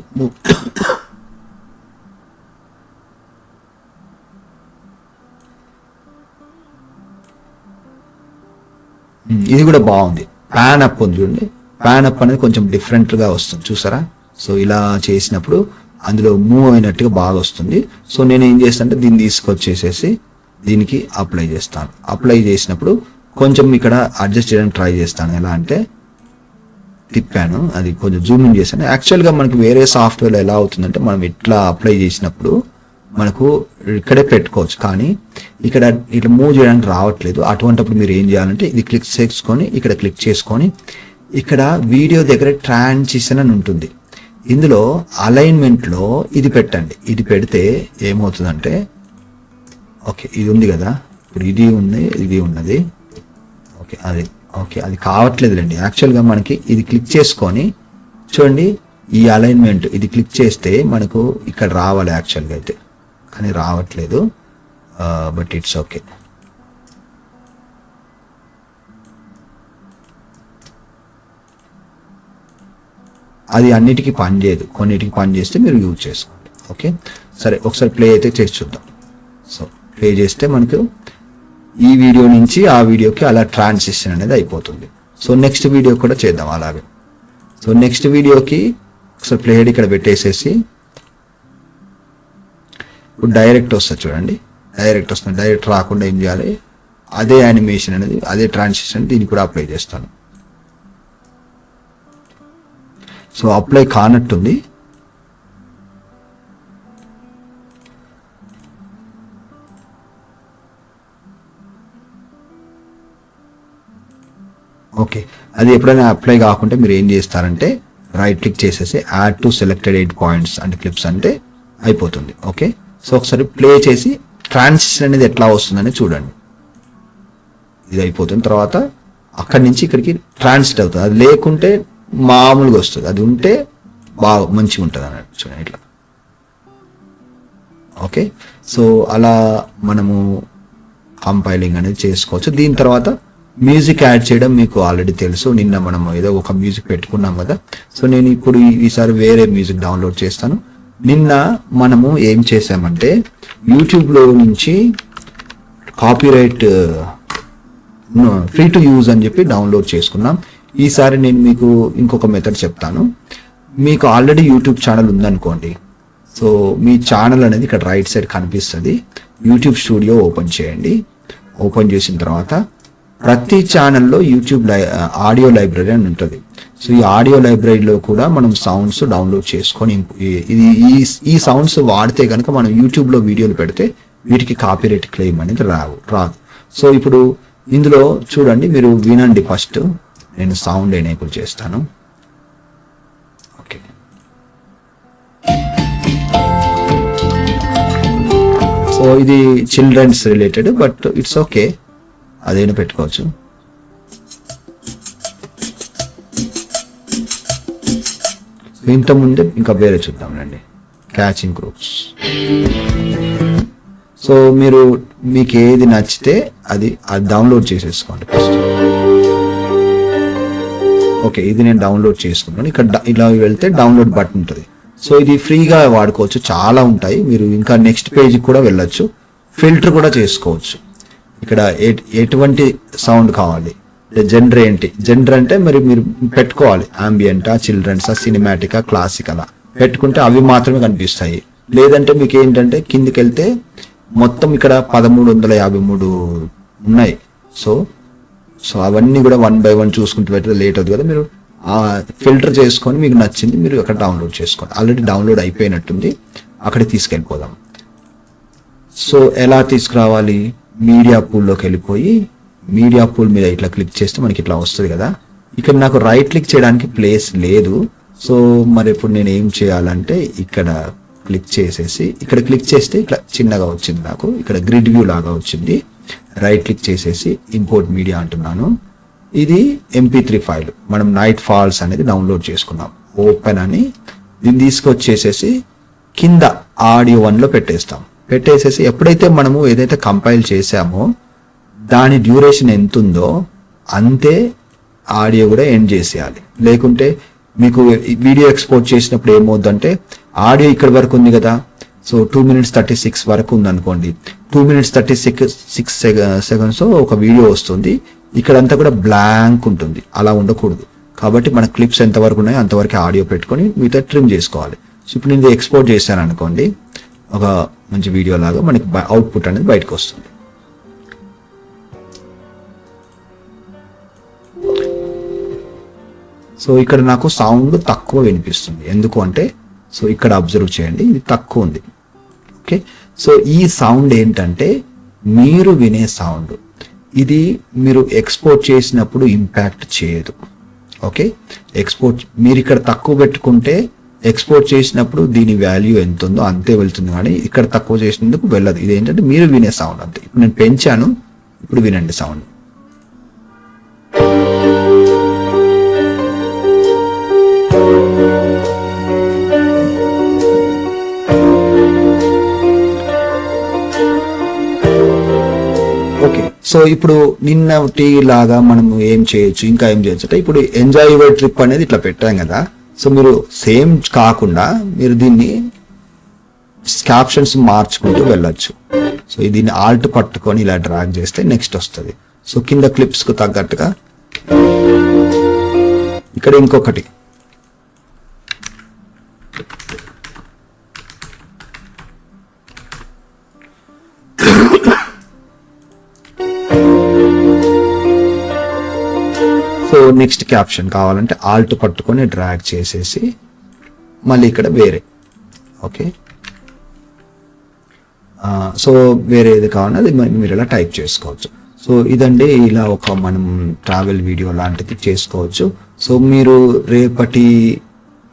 ఇది కూడా బాగుంది. ప్యాన్ అప్ ఉంది చూడండి, ప్యాన్ అప్ అనేది కొంచెం డిఫరెంట్గా వస్తుంది చూసారా. సో ఇలా చేసినప్పుడు అందులో మూవ్ అయినట్టుగా బాగా వస్తుంది. సో నేను ఏం చేస్తానంటే దీన్ని తీసుకొచ్చేసేసి దీనికి అప్లై చేస్తాను. అప్లై చేసినప్పుడు కొంచెం ఇక్కడ అడ్జస్ట్ చేయడానికి ట్రై చేస్తాను. ఎలా అంటే తిప్పాను, అది కొంచెం జూమ్ ఇన్ చేశాను. యాక్చువల్గా మనకి వేరే సాఫ్ట్వేర్లో ఎలా అవుతుందంటే మనం ఇట్లా అప్లై చేసినప్పుడు మనకు ఇక్కడే పెట్టుకోవచ్చు, కానీ ఇక్కడ ఇట్లా మూవ్ చేయడానికి రావట్లేదు. అటువంటిప్పుడు మీరు ఏం చేయాలంటే ఇది క్లిక్ చేసుకొని ఇక్కడ క్లిక్ చేసుకొని ఇక్కడ వీడియో దగ్గర ట్రాన్సిషన్ అని ఉంటుంది. ఇందులో అలైన్మెంట్లో ఇది పెట్టండి. ఇది పెడితే ఏమవుతుందంటే ఓకే ఇది ఉంది కదా, ఇప్పుడు ఇది ఉంది, ఇది ఉన్నది. ఓకే అది కావట్లేదులేండి. యాక్చువల్గా మనకి ఇది క్లిక్ చేసుకొని చూడండి, ఈ అలైన్మెంట్ ఇది క్లిక్ చేస్తే మనకు ఇక్కడ రావాలి యాక్చువల్గా అయితే, కానీ రావట్లేదు. But it's okay. అది అన్నిటికీ పని చేయదు, కొన్నిటికి పని చేస్తే మీరు యూజ్ చేసుకోండి. ఓకే సరే, ఒకసారి ప్లే అయితే చేసి చూద్దాం. సో ప్లే చేస్తే మనకు ఈ వీడియో నుంచి ఆ వీడియోకి అలా ట్రాన్సిషన్ అనేది అయిపోతుంది. సో నెక్స్ట్ వీడియో కూడా చేద్దాం అలాగే. సో నెక్స్ట్ వీడియోకి ఒకసారి ప్లే హెడ్ ఇక్కడ పెట్టేసేసి ఇప్పుడు డైరెక్ట్ వస్తుంది చూడండి, డైరెక్ట్ వస్తుంది. డైరెక్ట్ రాకుండా ఏం చేయాలి, అదే యానిమేషన్ అనేది అదే ట్రాన్సిషన్ దీనికి కూడా అప్లై చేస్తాను. So apply కానట్టుంది. ఓకే, అది ఎప్పుడైనా అప్లై కాకుంటే మీరు ఏం చేస్తారంటే రైట్ క్లిక్ చేసేసి add to selected 8 points and clips అంటే అయిపోతుంది. ఓకే, సో ఒకసారి ప్లే చేసి ట్రాన్సిషన్ అనేది ఎట్లా వస్తుందని చూడండి. ఇది అయిపోతుంది, తర్వాత అక్కడి నుంచి ఇక్కడికి ట్రాన్సిట్ అవుతుంది. అది లేకుంటే మామూలుగా వస్తుంది, అది ఉంటే బాగా మంచిగా ఉంటుంది అన్నట్టు చూడండి ఇట్లా. ఓకే, సో అలా మనము కంపైలింగ్ అనేది చేసుకోవచ్చు. దీని తర్వాత మ్యూజిక్ యాడ్ చేయడం మీకు ఆల్రెడీ తెలుసు. నిన్న మనం ఏదో ఒక మ్యూజిక్ పెట్టుకున్నాం కదా. సో నేను ఇప్పుడు ఈసారి వేరే మ్యూజిక్ డౌన్లోడ్ చేస్తాను. నిన్న మనము ఏం చేసామంటే యూట్యూబ్లో నుంచి కాపీరైట్ ఫ్రీ టు యూజ్ అని చెప్పి డౌన్లోడ్ చేసుకున్నాం. ఈసారి నేను మీకు ఇంకొక మెథడ్ చెప్తాను. మీకు ఆల్రెడీ యూట్యూబ్ ఛానల్ ఉందనుకోండి, సో మీ ఛానల్ అనేది ఇక్కడ రైట్ సైడ్ కనిపిస్తుంది. యూట్యూబ్ స్టూడియో ఓపెన్ చేయండి. ఓపెన్ చేసిన తర్వాత ప్రతి ఛానల్లో యూట్యూబ్ ఆడియో లైబ్రరీ అని ఉంటుంది. సో ఈ ఆడియో లైబ్రరీలో కూడా మనం సౌండ్స్ డౌన్లోడ్ చేసుకొని ఇది ఈ సౌండ్స్ వాడితే కనుక మనం యూట్యూబ్లో వీడియోలు పెడితే వీటికి కాపీరైట్ క్లెయిమ్ అనేది రాదు. సో ఇప్పుడు ఇందులో చూడండి, మీరు వినండి. ఫస్ట్ నేను సౌండ్ ఎనేబుల్ చేస్తాను. ఓకే, సో ఇది children's related, but it's okay, అదేనా పెట్టుకోవచ్చు. ఇంతకుముందే ఇంకా వేరే చూద్దాంలేండి, క్యాచింగ్ గ్రూప్స్. సో మీకు ఏది నచ్చితే అది డౌన్లోడ్ చేసేసుకోండి ఫస్ట్. ఓకే, ఇది నేను డౌన్లోడ్ చేసుకున్నాను. ఇక్కడ ఇలా వెళ్తే డౌన్లోడ్ బటన్ ఉంటుంది. సో ఇది ఫ్రీగా వాడుకోవచ్చు, చాలా ఉంటాయి. మీరు ఇంకా నెక్స్ట్ పేజ్కి కూడా వెళ్ళొచ్చు, ఫిల్టర్ కూడా చేసుకోవచ్చు. ఇక్కడ ఎటువంటి సౌండ్ కావాలి, జెండర్ ఏంటి, జెండర్ అంటే మరి మీరు పెట్టుకోవాలి, అంబియంటా, చిల్డ్రన్సా, సినిమాటికా, క్లాసికలా పెట్టుకుంటే అవి మాత్రమే కనిపిస్తాయి. లేదంటే మీకు ఏంటంటే కిందికి వెళ్తే మొత్తం ఇక్కడ 1353 ఉన్నాయి. సో అవన్నీ కూడా 1 by 1 చూసుకుంటూ పెట్టే లేట్ అవుతుంది కదా. మీరు ఫిల్టర్ చేసుకొని మీకు నచ్చింది మీరు అక్కడ డౌన్లోడ్ చేసుకోండి. ఆల్రెడీ డౌన్లోడ్ అయిపోయినట్టుంది, అక్కడికి తీసుకెళ్ళిపోదాం. సో ఎలా తీసుకురావాలి, మీడియా పూల్లోకి వెళ్ళిపోయి మీడియా పూల్ మీద ఇట్లా క్లిక్ చేస్తే మనకి ఇట్లా వస్తుంది కదా. ఇక్కడ నాకు రైట్ క్లిక్ చేయడానికి ప్లేస్ లేదు. సో మరి ఇప్పుడు నేను ఏం చేయాలంటే ఇక్కడ క్లిక్ చేసేసి ఇక్కడ క్లిక్ చేస్తే ఇట్లా చిన్నగా వచ్చింది, నాకు ఇక్కడ గ్రిడ్ వ్యూ లాగా వచ్చింది. రైట్ క్లిక్ చేసేసి ఇంపోర్ట్ మీడియా అంటున్నాను. ఇది MP3 ఫైల్, మనం నైట్ ఫాల్స్ అనేది డౌన్లోడ్ చేసుకున్నాం. ఓపెన్ అని దీన్ని తీసుకొచ్చేసేసి కింద ఆడియో 1లో పెట్టేసేసి ఎప్పుడైతే మనము ఏదైతే కంపైల్ చేసామో దాని డ్యూరేషన్ ఎంత ఉందో అంతే ఆడియో కూడా ఎండ్ చేసేయాలి. లేకుంటే మీకు వీడియో ఎక్స్పోర్ట్ చేసినప్పుడు ఏమవుద్దంటే ఆడియో ఇక్కడ వరకు ఉంది కదా, సో 2 minutes 36 వరకు ఉంది అనుకోండి, 2 minutes 36 seconds ఒక వీడియో వస్తుంది, ఇక్కడంతా కూడా బ్లాంక్ ఉంటుంది. అలా ఉండకూడదు. కాబట్టి మన క్లిప్స్ ఎంతవరకు ఉన్నాయో అంతవరకు ఆడియో పెట్టుకొని మీతో ట్రిమ్ చేసుకోవాలి. సో ఇప్పుడు నేను ఎక్స్పోర్ట్ చేశాను అనుకోండి, ఒక మంచి వీడియో లాగా మనకి అవుట్పుట్ అనేది బయటకు వస్తుంది. సో ఇక్కడ నాకు సౌండ్ తక్కువ వినిపిస్తుంది, ఎందుకు అంటే సో ఇక్కడ అబ్జర్వ్ చేయండి, ఇది తక్కువ ఉంది. ఓకే, సో ఈ సౌండ్ ఏంటంటే మీరు వినే సౌండ్, ఇది మీరు ఎక్స్పోర్ట్ చేసినప్పుడు ఇంపాక్ట్ చేయదు. ఓకే, మీరు ఇక్కడ తక్కువ పెట్టుకుంటే ఎక్స్పోర్ట్ చేసినప్పుడు దీని వాల్యూ ఎంత ఉందో అంతే వెళ్తుంది, కానీ ఇక్కడ తక్కువ చేసినందుకు వెళ్ళదు. ఇది ఏంటంటే మీరు వినే సౌండ్ అంతే. ఇప్పుడు నేను పెంచాను, ఇప్పుడు వినండి సౌండ్. ఓకే, సో ఇప్పుడు నిన్నటి లాగా మనము ఏం చేయొచ్చు, ఇంకా ఏం చేయొచ్చు అంటే ఇప్పుడు ఎంజాయ్ యువర్ ట్రిప్ అనేది ఇట్లా పెట్టాం కదా. సో మీరు సేమ్ కాకుండా మీరు దీన్ని క్యాప్షన్స్ మార్చుకుంటూ వెళ్ళొచ్చు. సో దీన్ని ఆల్ట్ పట్టుకొని ఇలా డ్రాగ్ చేస్తే నెక్స్ట్ వస్తుంది. సో కింద క్లిప్స్ కు తగ్గట్టుగా ఇక్కడ ఇంకొకటి సో నెక్స్ట్ క్యాప్షన్ కావాలంటే ఆల్ట్ పట్టుకొని డ్రాగ్ చేసేసి మళ్ళీ ఇక్కడ వేరే. ఓకే, సో వేరే ఏది కావాలన్నా అది మీరు ఇలా టైప్ చేసుకోవచ్చు. సో ఇదండి, ఇలా ఒక మనం ట్రావెల్ వీడియో లాంటిది చేసుకోవచ్చు. సో మీరు రేపటి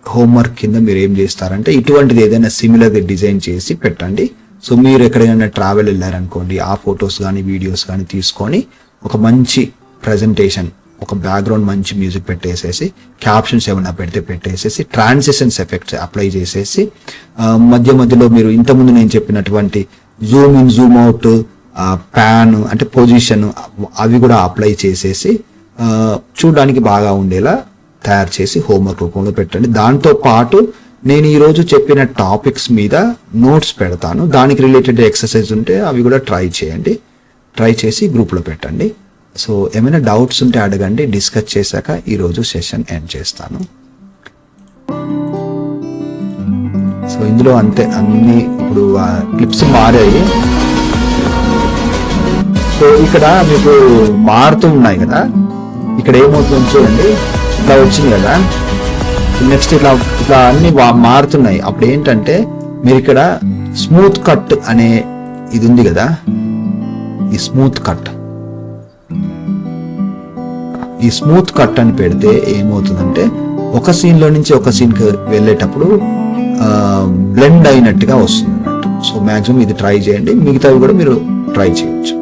హోంవర్క్ కింద మీరు ఏం చేస్తారంటే ఇటువంటిది ఏదైనా సిమిలర్ డిజైన్ చేసి పెట్టండి. సో మీరు ఎక్కడైనా ట్రావెల్ వెళ్ళారనుకోండి, ఆ ఫొటోస్ కానీ వీడియోస్ కానీ తీసుకొని ఒక మంచి ప్రజెంటేషన్, ఒక బ్యాక్గ్రౌండ్ మంచి మ్యూజిక్ పెట్టేసేసి, క్యాప్షన్స్ ఏమైనా పెట్టేసేసి, ట్రాన్సిషన్స్ ఎఫెక్ట్స్ అప్లై చేసేసి, మధ్య మధ్యలో మీరు ఇంతకుముందు నేను చెప్పినటువంటి Zoom in Zoom out, pan అంటే పొజిషన్, అవి కూడా అప్లై చేసేసి చూడడానికి బాగా ఉండేలా తయారు చేసి హోంవర్క్ రూపంలో పెట్టండి. దాంతో పాటు నేను ఈరోజు చెప్పిన టాపిక్స్ మీద నోట్స్ పెడతాను, దానికి రిలేటెడ్ ఎక్సర్సైజ్ ఉంటే అవి కూడా ట్రై చేయండి. ట్రై చేసి గ్రూప్లో పెట్టండి. సో ఏమైనా డౌట్స్ ఉంటే అడగండి, డిస్కస్ చేశాక ఈరోజు సెషన్ ఎండ్ చేస్తాను. సో ఇందులో అంతే, అన్ని ఇప్పుడు క్లిప్స్ మారాయి సో ఇక్కడ మీకు మారుతూ ఉన్నాయి కదా, ఇక్కడ ఏమవుతుంది చూడండి, ఇట్లా వచ్చింది కదా, నెక్స్ట్ ఇట్లా ఇట్లా అన్ని మారుతున్నాయి. అప్పుడు ఏంటంటే మీరు ఇక్కడ స్మూత్ కట్ అనే ఇది ఉంది కదా, ఈ స్మూత్ కట్ అని పెడితే ఏమవుతుందంటే ఒక సీన్ లో నుంచి ఒక సీన్ కి వెళ్ళేటప్పుడు బ్లెండ్ అయినట్టుగా వస్తుంది అన్నట్టు. సో మాక్సిమం ఇది ట్రై చేయండి, మిగతావి కూడా మీరు ట్రై చేయొచ్చు.